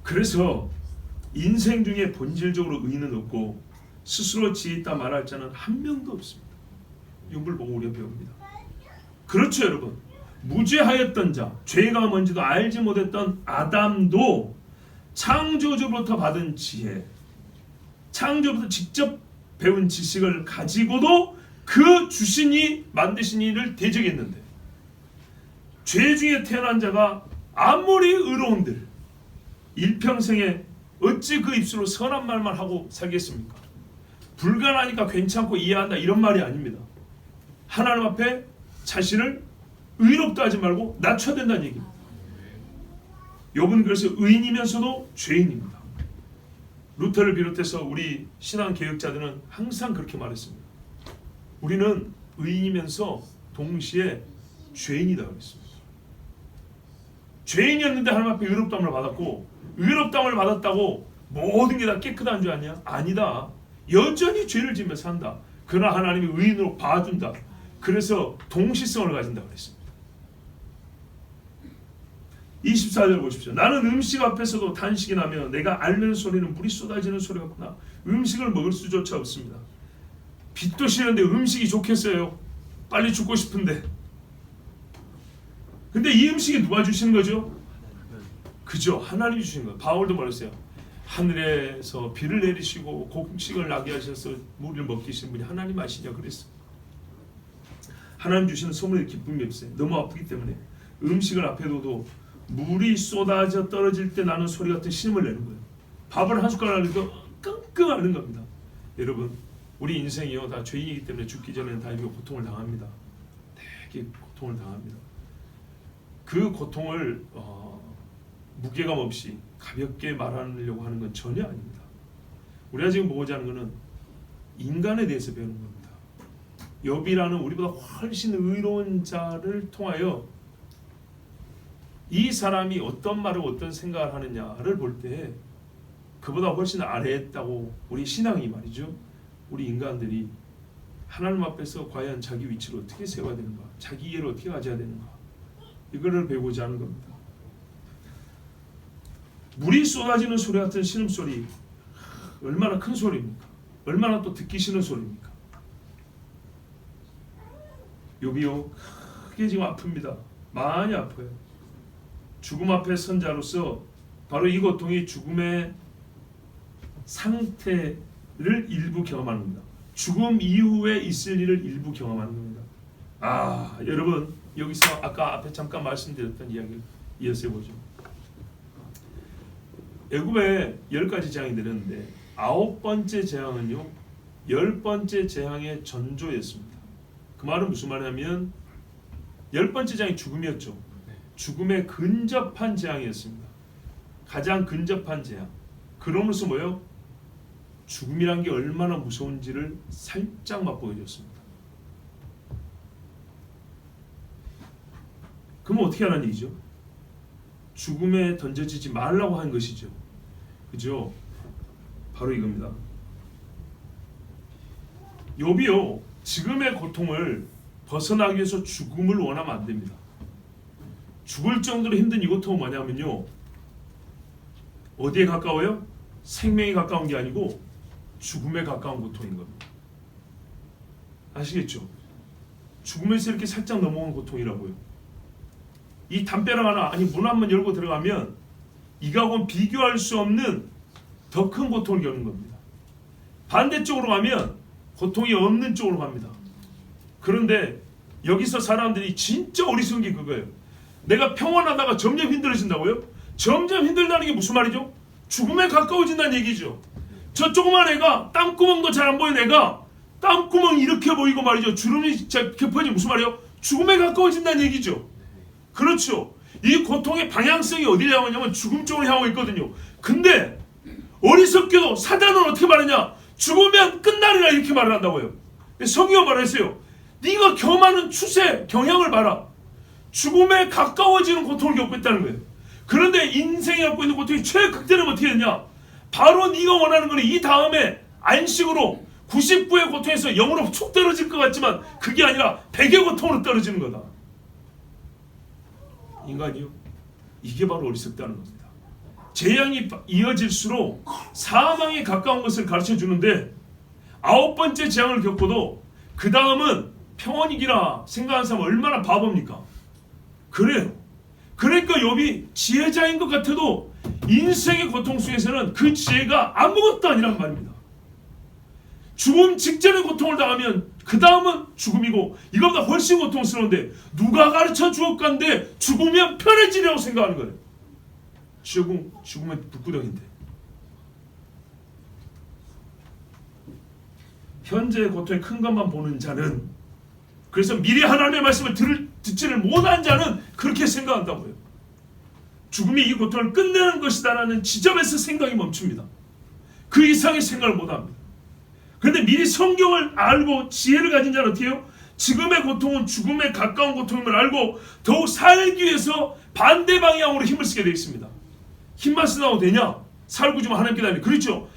그래서 인생 중에 본질적으로 의의는 없고 스스로 지혜 있다 말할 자는 한 명도 없습니다. 욥을 보고 우리가 배웁니다. 그렇죠, 여러분. 무죄하였던 자, 죄가 뭔지도 알지 못했던 아담도 창조주로부터 받은 지혜, 창조주로부터 직접 배운 지식을 가지고도 그 주신이 만드신 이를 대적했는데, 죄 중에 태어난 자가 아무리 의로운들 일평생에 어찌 그 입술로 선한 말만 하고 살겠습니까? 불가능하니까 괜찮고 이해한다 이런 말이 아닙니다. 하나님 앞에 자신을 의롭다 하지 말고 낮춰야 된다는 얘기입니다. 욥은 그래서 의인이면서도 죄인입니다. 루터를 비롯해서 우리 신앙 개혁자들은 항상 그렇게 말했습니다. 우리는 의인이면서 동시에 죄인이다 그랬습니다. 죄인이었는데 하나님 앞에 의롭다함을 받았고, 의롭다함을 받았다고 모든 게 다 깨끗한 줄 아냐? 아니다. 여전히 죄를 지으며 산다. 그러나 하나님이 의인으로 봐준다. 그래서 동시성을 가진다 그랬습니다. 24절 보십시오. 나는 음식 앞에서도 단식이 나며 내가 앓는 소리는 물이 쏟아지는 소리 같구나. 음식을 먹을 수조차 없습니다. 빛도 싫은데 음식이 좋겠어요? 빨리 죽고 싶은데. 근데 이 음식이 누가 주시는 거죠? 그죠? 하나님이 주시는 거예요. 바울도 말했어요. 하늘에서 비를 내리시고 곡식을 나게 하셔서 물을 먹게 하시는 분이 하나님 아시냐 그랬어요. 하나님 주시는 소문에 기쁨이 없어요. 너무 아프기 때문에. 음식을 앞에 둬도 물이 쏟아져 떨어질 때 나는 소리 같은 신음을 내는 거예요. 밥을 한 숟가락 넣어도 끙끙 앓는 겁니다. 여러분, 우리 인생이요 다 죄인이기 때문에 죽기 전에는 다 이렇게 고통을 당합니다. 되게 고통을 당합니다. 그 고통을 무게감 없이 가볍게 말하려고 하는 건 전혀 아닙니다. 우리가 지금 보고자 하는 것은 인간에 대해서 배우는 겁니다. 욥이라는 우리보다 훨씬 의로운 자를 통하여 이 사람이 어떤 말을 어떤 생각을 하느냐를 볼 때 그보다 훨씬 아래에 있다고, 우리 신앙이 말이죠, 우리 인간들이 하나님 앞에서 과연 자기 위치를 어떻게 세워야 되는가, 자기 이해를 어떻게 가져야 되는가, 이거를 배우고자 하는 겁니다. 물이 쏟아지는 소리 같은 신음소리, 얼마나 큰 소리입니까? 얼마나 또 듣기 싫은 소리입니까? 욥이요 크게 지금 아픕니다. 많이 아파요. 죽음 앞에 선 자로서 바로 이 고통이 죽음의 상태를 일부 경험하는 겁니다. 죽음 이후에 있을 일을 일부 경험하는 겁니다. 여러분, 여기서 아까 앞에 잠깐 말씀드렸던 이야기를 이어서 해보죠. 애굽에 10가지 재앙이 내렸는데 9번째 재앙은요 10번째 재앙의 전조였습니다. 그 말은 무슨 말이냐면 10번째 재앙이 죽음이었죠. 죽음에 근접한 재앙이었습니다. 가장 근접한 재앙. 그러면서 뭐예요? 죽음이란 게 얼마나 무서운지를 살짝 맛보여줬습니다. 그럼 어떻게 하라는 얘기죠? 죽음에 던져지지 말라고 한 것이죠. 그죠? 바로 이겁니다. 욥이요 지금의 고통을 벗어나기 위해서 죽음을 원하면 안 됩니다. 죽을 정도로 힘든 이 고통은 뭐냐면요, 어디에 가까워요? 생명에 가까운 게 아니고 죽음에 가까운 고통인 겁니다. 아시겠죠? 죽음에서 이렇게 살짝 넘어온 고통이라고요. 이 담벼락 하나, 아니 문 한번 열고 들어가면 이거하고는 비교할 수 없는 더 큰 고통을 겪는 겁니다. 반대쪽으로 가면 고통이 없는 쪽으로 갑니다. 그런데 여기서 사람들이 진짜 어리석은 게 그거예요. 내가 평온하다가 점점 힘들어진다고요? 점점 힘들다는 게 무슨 말이죠? 죽음에 가까워진다는 얘기죠. 저 조그만 애가 땀구멍도 잘 안 보이는 애가 땀구멍이 이렇게 보이고 말이죠. 주름이 깊어지면 무슨 말이에요? 죽음에 가까워진다는 얘기죠. 그렇죠. 이 고통의 방향성이 어디를 향하고 있냐면 죽음 쪽으로 향하고 있거든요. 근데 어리석게도 사단은 어떻게 말하냐? 죽으면 끝나리라 이렇게 말을 한다고요. 성경은 말했어요. 네가 경험하는 추세, 경향을 봐라. 죽음에 가까워지는 고통을 겪고 있다는 거예요. 그런데 인생이 갖고 있는 고통이 최극대는 어떻게 되냐? 바로 네가 원하는 거는 이 다음에 안식으로 99의 고통에서 0으로 툭 떨어질 것 같지만 그게 아니라 100의 고통으로 떨어지는 거다. 인간이요, 이게 바로 어리석다는 겁니다. 재앙이 이어질수록 사망에 가까운 것을 가르쳐 주는데 9번째 재앙을 겪고도 그 다음은 평안이기라 생각하는 사람 얼마나 바보입니까? 그래요. 그러니까 욥이 지혜자인 것 같아도 인생의 고통 속에서는 그 지혜가 아무것도 아니란 말입니다. 죽음 직전의 고통을 당하면 그 다음은 죽음이고 이것보다 훨씬 고통스러운데 누가 가르쳐 주었건데 죽으면 편해지려고 생각하는 거예요. 죽으면 북구덩인데. 현재의 고통의 큰 것만 보는 자는, 그래서 미리 하나님의 말씀을 듣지를 못한 자는 그렇게 생각한다고요. 죽음이 이 고통을 끝내는 것이다라는 지점에서 생각이 멈춥니다. 그 이상의 생각을 못합니다. 그런데 미리 성경을 알고 지혜를 가진 자는 어떻게 해요? 지금의 고통은 죽음에 가까운 고통임을 알고 더욱 살기 위해서 반대 방향으로 힘을 쓰게 되어 있습니다. 힘만 쓰다고 되냐? 살고 좀 하나님께 달리. 그렇죠.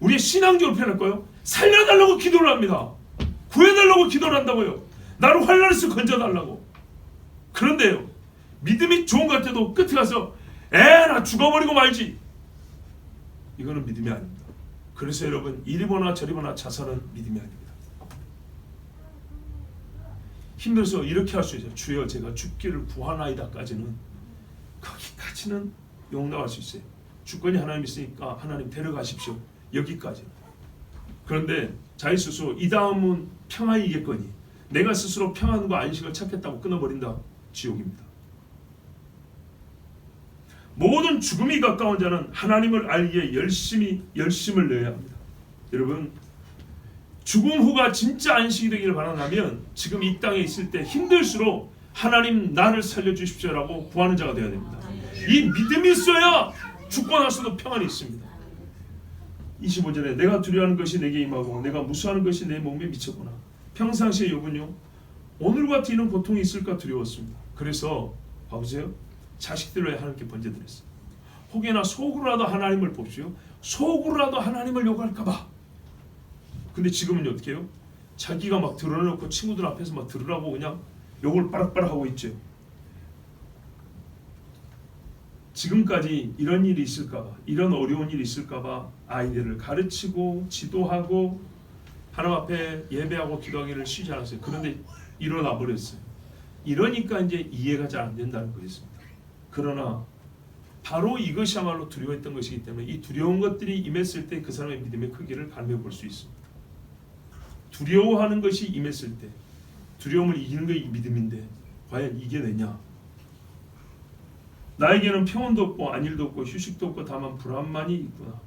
우리의 신앙적으로 표현할까요? 살려달라고 기도를 합니다. 구해달라고 기도를 한다고요. 나를 환난에서 건져달라고. 그런데요, 믿음이 좋은 것 같아도 끝에 가서 나 죽어버리고 말지. 이거는 믿음이 아닙니다. 그래서 여러분, 이리 보나 저리 보나 자살은 믿음이 아닙니다. 힘들어서 이렇게 할 수 있어요. 주여 제가 죽기를 구하나이다까지는, 거기까지는 용납할 수 있어요. 주권이 하나님 있으니까 하나님 데려가십시오. 여기까지는. 그런데 자기 스스로 이 다음은 평안이겠거니 내가 스스로 평안과 안식을 찾겠다고 끊어버린다. 지옥입니다. 모든 죽음이 가까운 자는 하나님을 알기에 열심을 내야 합니다. 여러분, 죽음 후가 진짜 안식이 되기를 바란다면 지금 이 땅에 있을 때 힘들수록 하나님 나를 살려주십시오라고 구하는 자가 되어야 됩니다. 이 믿음이 있어야 죽고 나서도 평안이 있습니다. 25절에 내가 두려워하는 것이 내게 임하고 내가 무수하는 것이 내 몸에 미쳤구나. 평상시에 욥은요, 오늘 같은 이런 고통이 있을까 두려웠습니다. 그래서 봐보세요. 자식들을 하나님께 번제드렸어요. 혹여나 속으로라도 하나님을 봅시오. 속으로라도 하나님을 욕할까봐. 근데 지금은 어떻게 해요? 자기가 막 드러내놓고 친구들 앞에서 막 들으라고 그냥 욕을 빠락빠락 하고 있죠. 지금까지 이런 일이 있을까봐, 이런 어려운 일이 있을까봐 아이들을 가르치고 지도하고 하나님 앞에 예배하고 기도하기를 쉬지 않았어요. 그런데 일어나 버렸어요. 이러니까 이제 이해가 잘 안 된다는 것이었습니다. 그러나 바로 이것이야말로 두려워했던 것이기 때문에 이 두려운 것들이 임했을 때 그 사람의 믿음의 크기를 가늠해 볼 수 있습니다. 두려워하는 것이 임했을 때 두려움을 이기는 것이 믿음인데 과연 이겨내냐? 나에게는 평온도 없고 안일도 없고 휴식도 없고 다만 불안만이 있구나.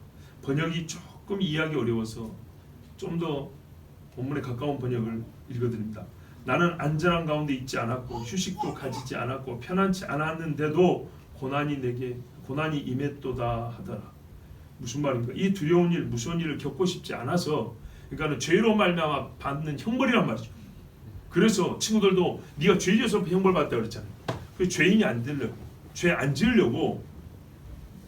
번역이 조금 이해하기 어려워서 좀 더 본문에 가까운 번역을 읽어드립니다. 나는 안전한 가운데 있지 않았고 휴식도 가지지 않았고 편안치 않았는데도 고난이 임했도다 하더라. 무슨 말입니까? 이 두려운 일, 무서운 일을 겪고 싶지 않아서, 그러니까 죄로 말미암아 받는 형벌이란 말이죠. 그래서 친구들도 네가 죄 지어서 형벌 받았다 그랬잖아요. 그 죄인이 안 되려고, 죄 안 지으려고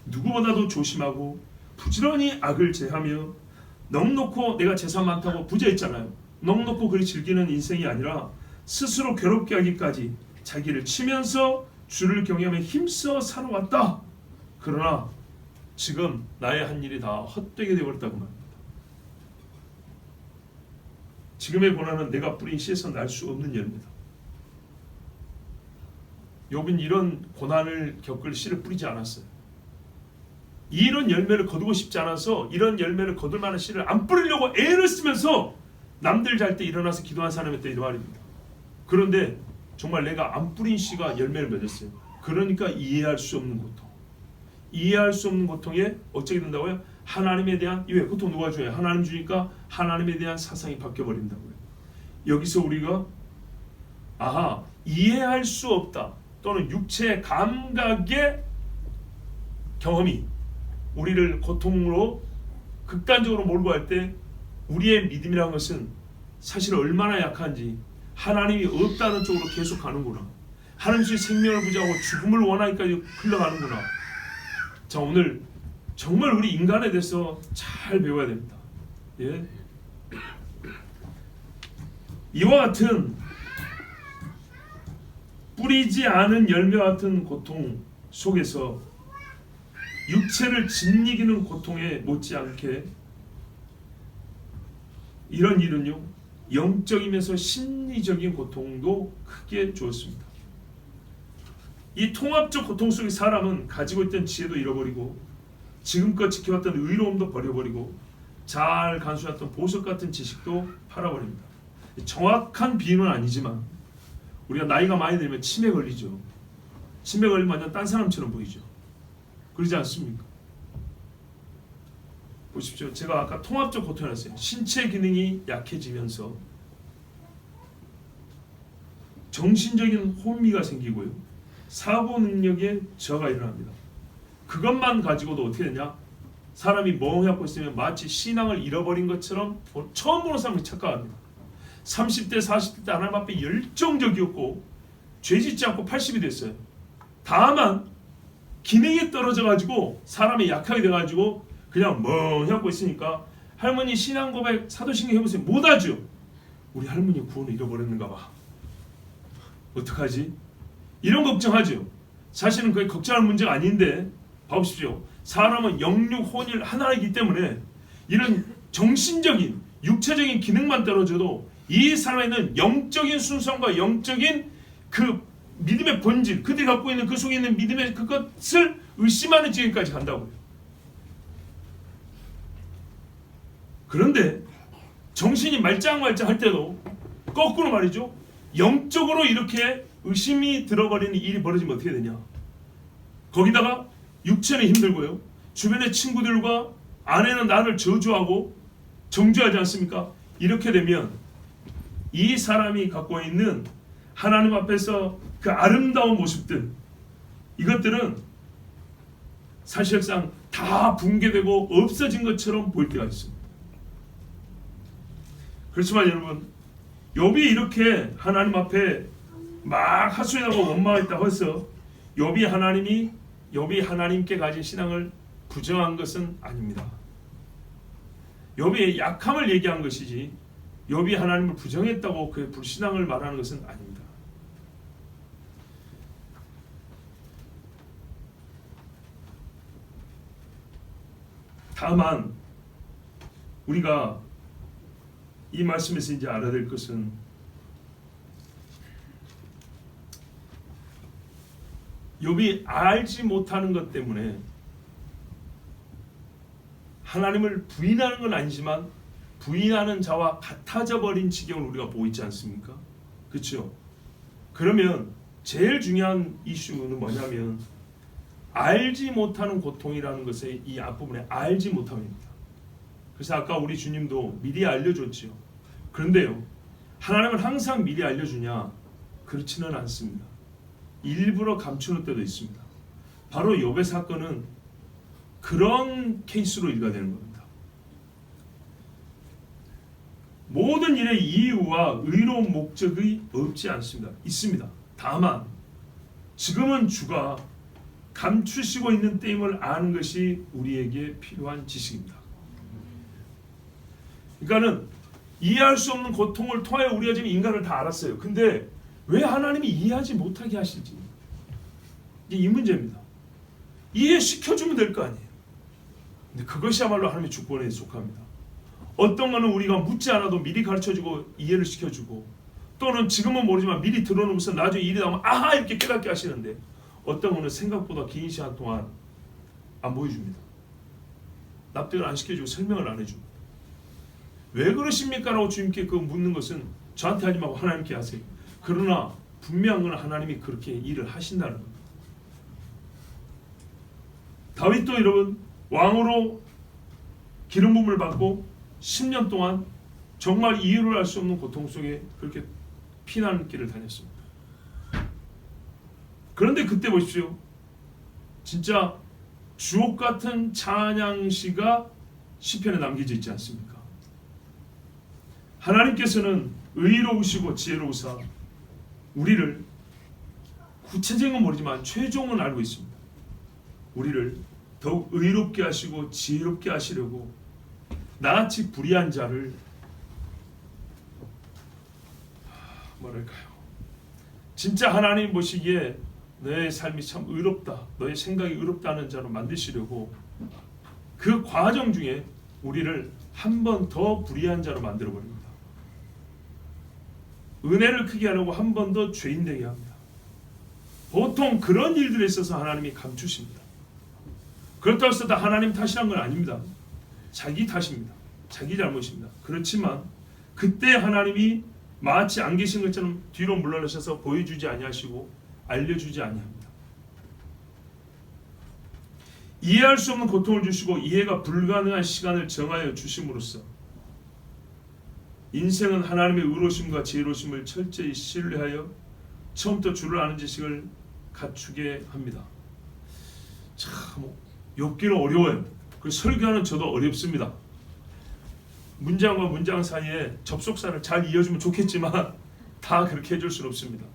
누구보다도 조심하고 부지런히 악을 제하며 넉넉고 내가 재산 많다고 부자했잖아요. 넉넉고 그리 즐기는 인생이 아니라 스스로 괴롭게 하기까지 자기를 치면서 주를 경외하며 힘써 살아왔다. 그러나 지금 나의 한 일이 다 헛되게 되어버렸다고 말합니다. 지금의 고난은 내가 뿌린 씨에서 날 수 없는 열매다. 욥은 이런 고난을 겪을 씨를 뿌리지 않았어요. 이런 열매를 거두고 싶지 않아서 이런 열매를 거둘 만한 씨를 안 뿌리려고 애를 쓰면서 남들 잘 때 일어나서 기도한 사람이었다 이 말입니다. 그런데 정말 내가 안 뿌린 씨가 열매를 맺었어요. 그러니까 이해할 수 없는 고통, 이해할 수 없는 고통에 어떻게 된다고요? 하나님에 대한, 왜 고통 누가 줘요? 하나님 주니까 하나님에 대한 사상이 바뀌어버린다고요. 여기서 우리가 이해할 수 없다 또는 육체의 감각의 경험이 우리를 고통으로 극단적으로 몰고 갈 때 우리의 믿음이라는 것은 사실 얼마나 약한지, 하나님이 없다는 쪽으로 계속 가는구나, 하나님이 생명을 부지하고 죽음을 원하기까지 흘러가는구나. 자, 오늘 정말 우리 인간에 대해서 잘 배워야 됩니다. 예? 이와 같은 뿌리지 않은 열매와 같은 고통 속에서 육체를 짓이기는 고통에 못지않게 이런 일은요 영적이면서 심리적인 고통도 크게 주었습니다. 이 통합적 고통 속에 사람은 가지고 있던 지혜도 잃어버리고 지금껏 지켜왔던 의로움도 버려버리고 잘 간수했던 보석 같은 지식도 팔아버립니다. 정확한 비유는 아니지만 우리가 나이가 많이 들면 치매 걸리죠. 치매 걸리면 완전 딴 사람처럼 보이죠. 그러지 않습니까? 보십시오. 제가 아까 통합적 고통을 했어요. 신체 기능이 약해지면서 정신적인 혼미가 생기고요. 사고 능력에 저하가 일어납니다. 그것만 가지고도 어떻게 되냐? 사람이 멍하고 있으면 마치 신앙을 잃어버린 것처럼 처음 보는 사람이 착각합니다. 30대 40대 때 하나님 앞에 열정적이었고 죄짓지 않고 80이 됐어요. 다만 기능이 떨어져가지고 사람이 약하게 돼가지고 그냥 멍하고 있으니까 할머니 신앙 고백 사도신경 해보세요. 못하죠. 우리 할머니 구원을 잃어버렸는가 봐. 어떡하지? 이런 걱정하죠. 사실은 그게 걱정할 문제가 아닌데 봐보십시오. 사람은 영육 혼일 하나이기 때문에 이런 정신적인 육체적인 기능만 떨어져도 이 사람에는 영적인 순수함과 영적인 그 믿음의 본질, 그들이 갖고 있는 그 속에 있는 믿음의 그것을 의심하는 지경까지 간다고요. 그런데 정신이 말짱말짱 할 때도 거꾸로 말이죠. 영적으로 이렇게 의심이 들어버리는 일이 벌어지면 어떻게 되냐. 거기다가 육체는 힘들고요. 주변의 친구들과 아내는 나를 저주하고 정죄하지 않습니까? 이렇게 되면 이 사람이 갖고 있는 하나님 앞에서 그 아름다운 모습들, 이것들은 사실상 다 붕괴되고 없어진 것처럼 보일 때가 있습니다. 그렇지만 여러분, 욥이 이렇게 하나님 앞에 막 하소연하고 원망했다고 해서 욥이 하나님께 가진 신앙을 부정한 것은 아닙니다. 욥의 약함을 얘기한 것이지 욥이 하나님을 부정했다고 그의 불신앙을 말하는 것은 아닙니다. 다만 우리가 이 말씀에서 이제 알아야 될 것은 욥이 알지 못하는 것 때문에 하나님을 부인하는 건 아니지만 부인하는 자와 같아져 버린 지경을 우리가 보고 있지 않습니까? 그렇죠? 그러면 제일 중요한 이슈는 뭐냐면 알지 못하는 고통이라는 것의 이 앞부분에 알지 못함입니다. 그래서 아까 우리 주님도 미리 알려줬죠. 그런데요, 하나님은 항상 미리 알려주냐? 그렇지는 않습니다. 일부러 감추는 때도 있습니다. 바로 욥의 사건은 그런 케이스로 일가되는 겁니다. 모든 일의 이유와 의로운 목적이 없지 않습니다. 있습니다. 다만 지금은 주가 감추시고 있는 때임을 아는 것이 우리에게 필요한 지식입니다. 그러니까는 이해할 수 없는 고통을 통하여 우리가 지금 인간을 다 알았어요. 근데 왜 하나님이 이해하지 못하게 하시지? 이 문제입니다. 이해시켜주면 될 거 아니에요. 근데 그것이야말로 하나님의 주권에 속합니다. 어떤 거는 우리가 묻지 않아도 미리 가르쳐주고 이해를 시켜주고, 또는 지금은 모르지만 미리 들어놓으면서 나중에 일이 나오면 아하 이렇게 깨닫게 하시는데, 어떤 거는 생각보다 긴 시간 동안 안 보여줍니다. 납득을 안 시켜주고 설명을 안 해줍니다. 왜 그러십니까? 라고 주님께 그 묻는 것은 저한테 하지 말고 하나님께 하세요. 그러나 분명한 건 하나님이 그렇게 일을 하신다는 겁니다. 다윗도 여러분 왕으로 기름 부음을 받고 10년 동안 정말 이유를 알 수 없는 고통 속에 그렇게 피난길을 다녔습니다. 그런데 그때 보십시오. 진짜 주옥 같은 찬양시가 시편에 남겨져 있지 않습니까? 하나님께서는 의로우시고 지혜로우사 우리를, 구체적인 건 모르지만 최종은 알고 있습니다. 우리를 더욱 의롭게 하시고 지혜롭게 하시려고 나같이 불의한 자를 뭐랄까요, 진짜 하나님 보시기에 너의 삶이 참 의롭다, 너의 생각이 의롭다는 자로 만드시려고 그 과정 중에 우리를 한 번 더 불의한 자로 만들어 버립니다. 은혜를 크게 하려고 한 번 더 죄인 되게 합니다. 보통 그런 일들에 있어서 하나님이 감추십니다. 그렇다고 해서 다 하나님 탓이란 건 아닙니다. 자기 탓입니다. 자기 잘못입니다. 그렇지만 그때 하나님이 마치 안 계신 것처럼 뒤로 물러나셔서 보여주지 아니하시고 알려주지 아니합니다. 이해할 수 없는 고통을 주시고 이해가 불가능한 시간을 정하여 주심으로써 인생은 하나님의 의로심과 지혜로심을 철저히 신뢰하여 처음부터 주를 아는 지식을 갖추게 합니다. 참 욥기는 어려워요. 그 설교하는 저도 어렵습니다. 문장과 문장 사이에 접속사를 잘 이어주면 좋겠지만 다 그렇게 해줄 수는 없습니다.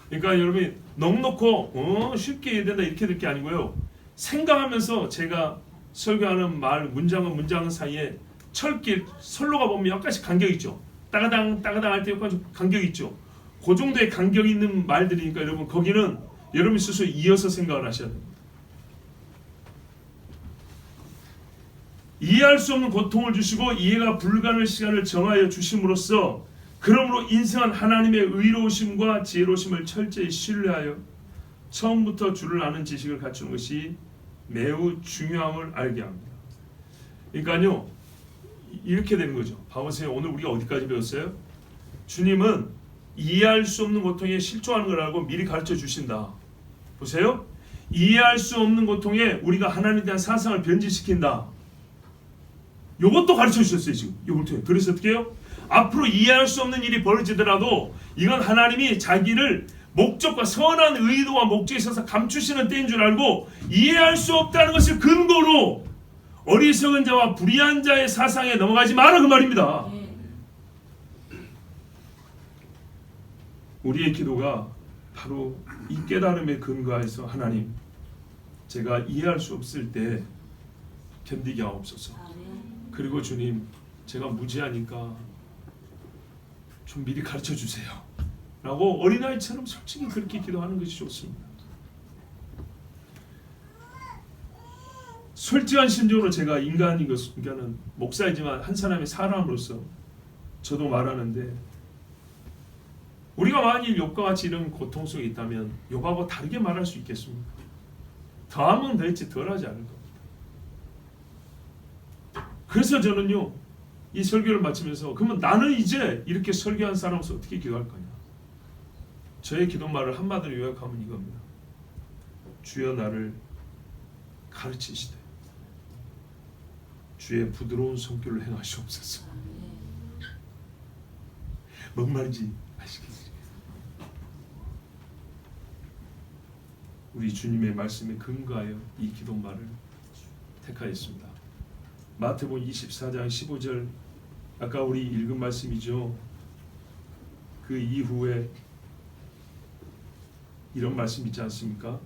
그러니까 여러분이 넉넉고 쉽게 이해된다 이렇게 될 게 아니고요. 생각하면서 제가 설교하는 말 문장과 문장 사이에 철길 선로가 보면 약간씩 간격이 있죠. 따가당 따가당 할 때 약간 간격이 있죠. 그 정도의 간격이 있는 말들이니까 여러분 거기는 여러분 스스로 이어서 생각을 하셔야 됩니다. 이해할 수 없는 고통을 주시고 이해가 불가능한 시간을 정하여 주심으로써 그러므로 인생은 하나님의 의로우심과 지혜로우심을 철저히 신뢰하여 처음부터 주를 아는 지식을 갖추는 것이 매우 중요함을 알게 합니다. 그러니까요 이렇게 되는 거죠. 봐보세요. 오늘 우리가 어디까지 배웠어요? 주님은 이해할 수 없는 고통에 실족하는 걸 알고 미리 가르쳐 주신다. 보세요. 이해할 수 없는 고통에 우리가 하나님에 대한 사상을 변질시킨다. 이것도 가르쳐 주셨어요. 지금 이걸. 그래서 어떻게 해요? 앞으로 이해할 수 없는 일이 벌어지더라도 이건 하나님이 자기를 목적과 선한 의도와 목적에 있어서 감추시는 때인 줄 알고 이해할 수 없다는 것을 근거로 어리석은 자와 불의한 자의 사상에 넘어가지 마라 그 말입니다. 우리의 기도가 바로 이 깨달음에 근거해서 하나님 제가 이해할 수 없을 때 견디게 하옵소서. 그리고 주님 제가 무지하니까 좀 미리 가르쳐 주세요 라고 어린아이처럼 솔직히 그렇게 기도하는 것이 좋습니다. 솔직한 심정으로 제가 인간인 것은 목사이지만 한 사람의 사람으로서 저도 말하는데 우리가 만일 욥과 같이 이런 고통 속에 있다면 욥하고 다르게 말할 수 있겠습니까? 더하면 될지 덜하지 않을 겁니다. 그래서 저는요 이 설교를 마치면서 그러면 나는 이제 이렇게 설교한 사람으로서 어떻게 기도할 거냐. 저의 기도말을 한마디로 요약하면 이겁니다. 주여 나를 가르치시되 주의 부드러운 손길을 행하시옵소서. 뭔 말인지 아시겠어요? 우리 주님의 말씀에 근거하여 이 기도말을 택하였습니다. 마태복음 24장 15절 아까 우리 읽은 말씀이죠. 그 이후에 이런 말씀 있지 않습니까?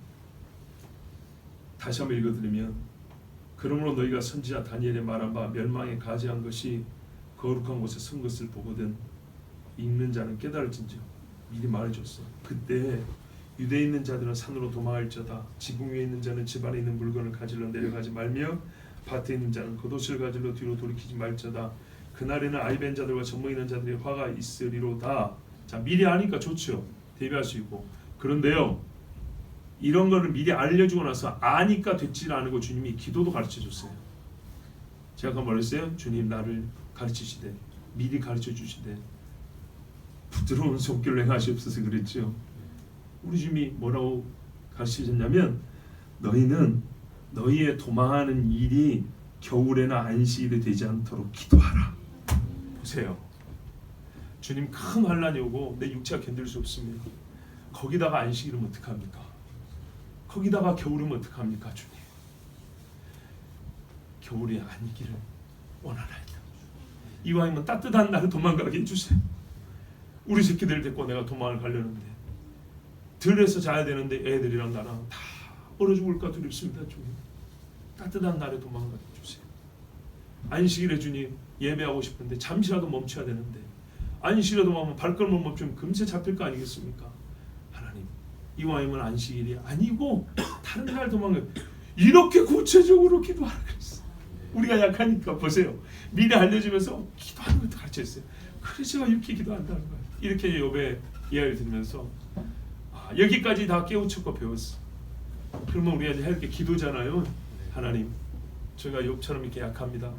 다시 한번 읽어드리면 그러므로 너희가 선지자 다니엘의 말한 바 멸망에 가지한 것이 거룩한 곳에 선 것을 보거든 읽는 자는 깨달을진저. 미리 말해줬어. 그때 유대에 있는 자들은 산으로 도망할지어다. 지붕 위에 있는 자는 집 안에 있는 물건을 가지러 내려가지 말며 밭에 있는 자는 겉옷을 가지러 뒤로 돌이키지 말지어다. 그날에는 아이벤 자들과 젖먹이 있는 자들의 화가 있으리로다. 자, 미리 아니까 좋죠. 대비할 수 있고. 그런데요 이런 거를 미리 알려주고 나서 아니까 됐지 않고 주님이 기도도 가르쳐줬어요. 제가 아까 말했어요. 주님 나를 가르치시되 미리 가르쳐주시되 부드러운 손길로 행하시옵소서 그랬죠. 우리 주님이 뭐라고 가르치셨냐면 너희는 너희의 도망하는 일이 겨울에나 안식일이 되지 않도록 기도하라. 보세요. 주님 큰 환란이 오고 내 육체가 견딜 수 없습니다. 거기다가 안식일이면 어떡합니까? 거기다가 겨울이면 어떡합니까? 주님 겨울이 아니기를 원하나이다. 이왕이면 따뜻한 날에 도망가게 해주세요. 우리 새끼들 데리고 내가 도망을 가려는데 들에서 자야 되는데 애들이랑 나랑 다 얼어 죽을까 두렵습니다. 주님 따뜻한 날에 도망가게 해주세요. 안식일에 주님 예배하고 싶은데 잠시라도 멈춰야 되는데 안식일에도 하면 발걸음을 멈추면 금세 잡힐 거 아니겠습니까? 하나님 이왕이면 안식일이 아니고 다른 날 도망가요. 이렇게 구체적으로 기도하라 그랬어. 우리가 약하니까 보세요. 미리 알려주면서 기도하는 것도 가르쳤어요. 그래서 제가 이렇게 기도한다는 거예요. 이렇게 욥의 이야기를 들으면서 여기까지 다 깨우쳤고 배웠어. 그러면 우리가 이제 이렇게 기도잖아요. 하나님, 저희가 욥처럼 이렇게 약합니다.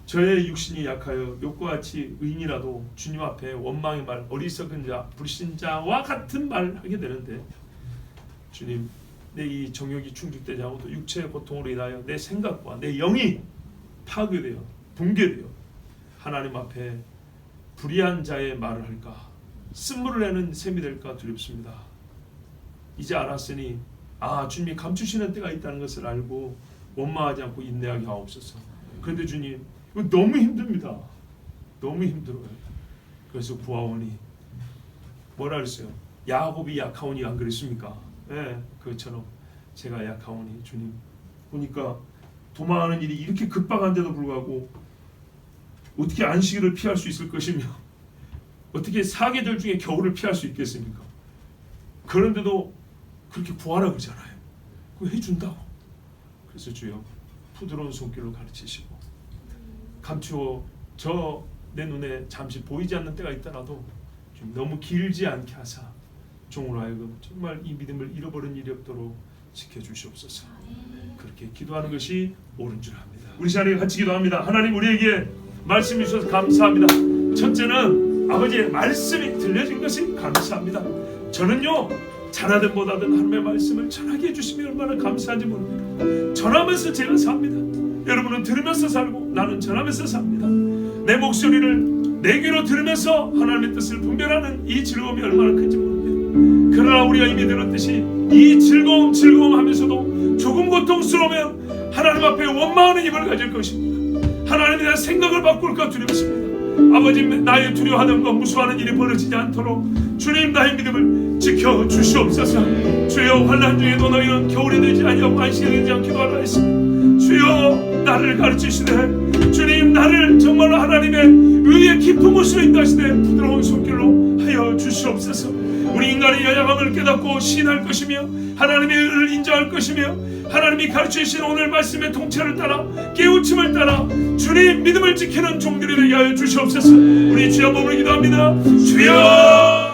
저의 육신이 약하여 욥과 같이 의인이라도 주님 앞에 원망의 말, 어리석은 자, 불신자와 같은 말을 하게 되는데, 주님, 내 이 정욕이 충족되지 않고 또 육체의 고통으로 인하여 내 생각과 내 영이 파괴되어 붕괴되어 하나님 앞에 불의한 자의 말을 할까, 쓴물을 내는 셈이 될까 두렵습니다. 이제 알았으니 주님이 감추시는 때가 있다는 것을 알고 원망하지 않고 인내하게 하옵소서. 그런데 주님, 이거 너무 힘듭니다. 너무 힘들어요. 그래서 구하오니 뭐라 그랬어요? 야곱이 약하오니 안 그랬습니까? 그것처럼 제가 약하오니 주님, 보니까 도망하는 일이 이렇게 급박한데도 불구하고 어떻게 안식일을 피할 수 있을 것이며 어떻게 사계절 중에 겨울을 피할 수 있겠습니까? 그런데도 그렇게 구하라 그러잖아요. 그거 해준다고. 그래서 주여, 부드러운 손길로 가르치시고 감추어 내 눈에 잠시 보이지 않는 때가 있더라도 좀 너무 길지 않게 하사 종으로 하여금 정말 이 믿음을 잃어버린 일이 없도록 지켜주시옵소서. 그렇게 기도하는 것이 옳은 줄 압니다. 우리 시간에 같이 기도합니다. 하나님, 우리에게 말씀해 주셔서 감사합니다. 첫째는 아버지의 말씀이 들려진 것이 감사합니다. 저는요, 자라든보다든 하나님의 말씀을 전하게 해주시면 얼마나 감사한지 모릅니다. 전하면서 제가 삽니다. 여러분은 들으면서 살고 나는 전하면서 삽니다. 내 목소리를 내 귀로 들으면서 하나님의 뜻을 분별하는 이 즐거움이 얼마나 큰지 모릅니다. 그러나 우리가 이미 들었듯이 이 즐거움 하면서도 조금 고통스러우면 하나님 앞에 원망하는 입을 가질 것입니다. 하나님에 대한 생각을 바꿀까 두렵습니다. 아버지, 나의 두려워하는 것, 무서워하는 일이 벌어지지 않도록 주님, 나의 믿음을 지켜주시옵소서. 주여, 환난 중에도 너희는 겨울이 되지 아니하고 안식이 되지 않기도 하라 했습니다. 주여, 나를 가르치시되 주님, 나를 정말로 하나님의 의의 깊은 곳으로 인도하시되 부드러운 손길로 하여 주시옵소서. 우리 인간의 연약함을 깨닫고 시인할 것이며 하나님의 의를 인정할 것이며 하나님이 가르치신 오늘 말씀의 통찰을 따라 깨우침을 따라 주님 믿음을 지키는 종들이 되게 하여 주시옵소서. 우리 주여 몸을 기도합니다. 주여,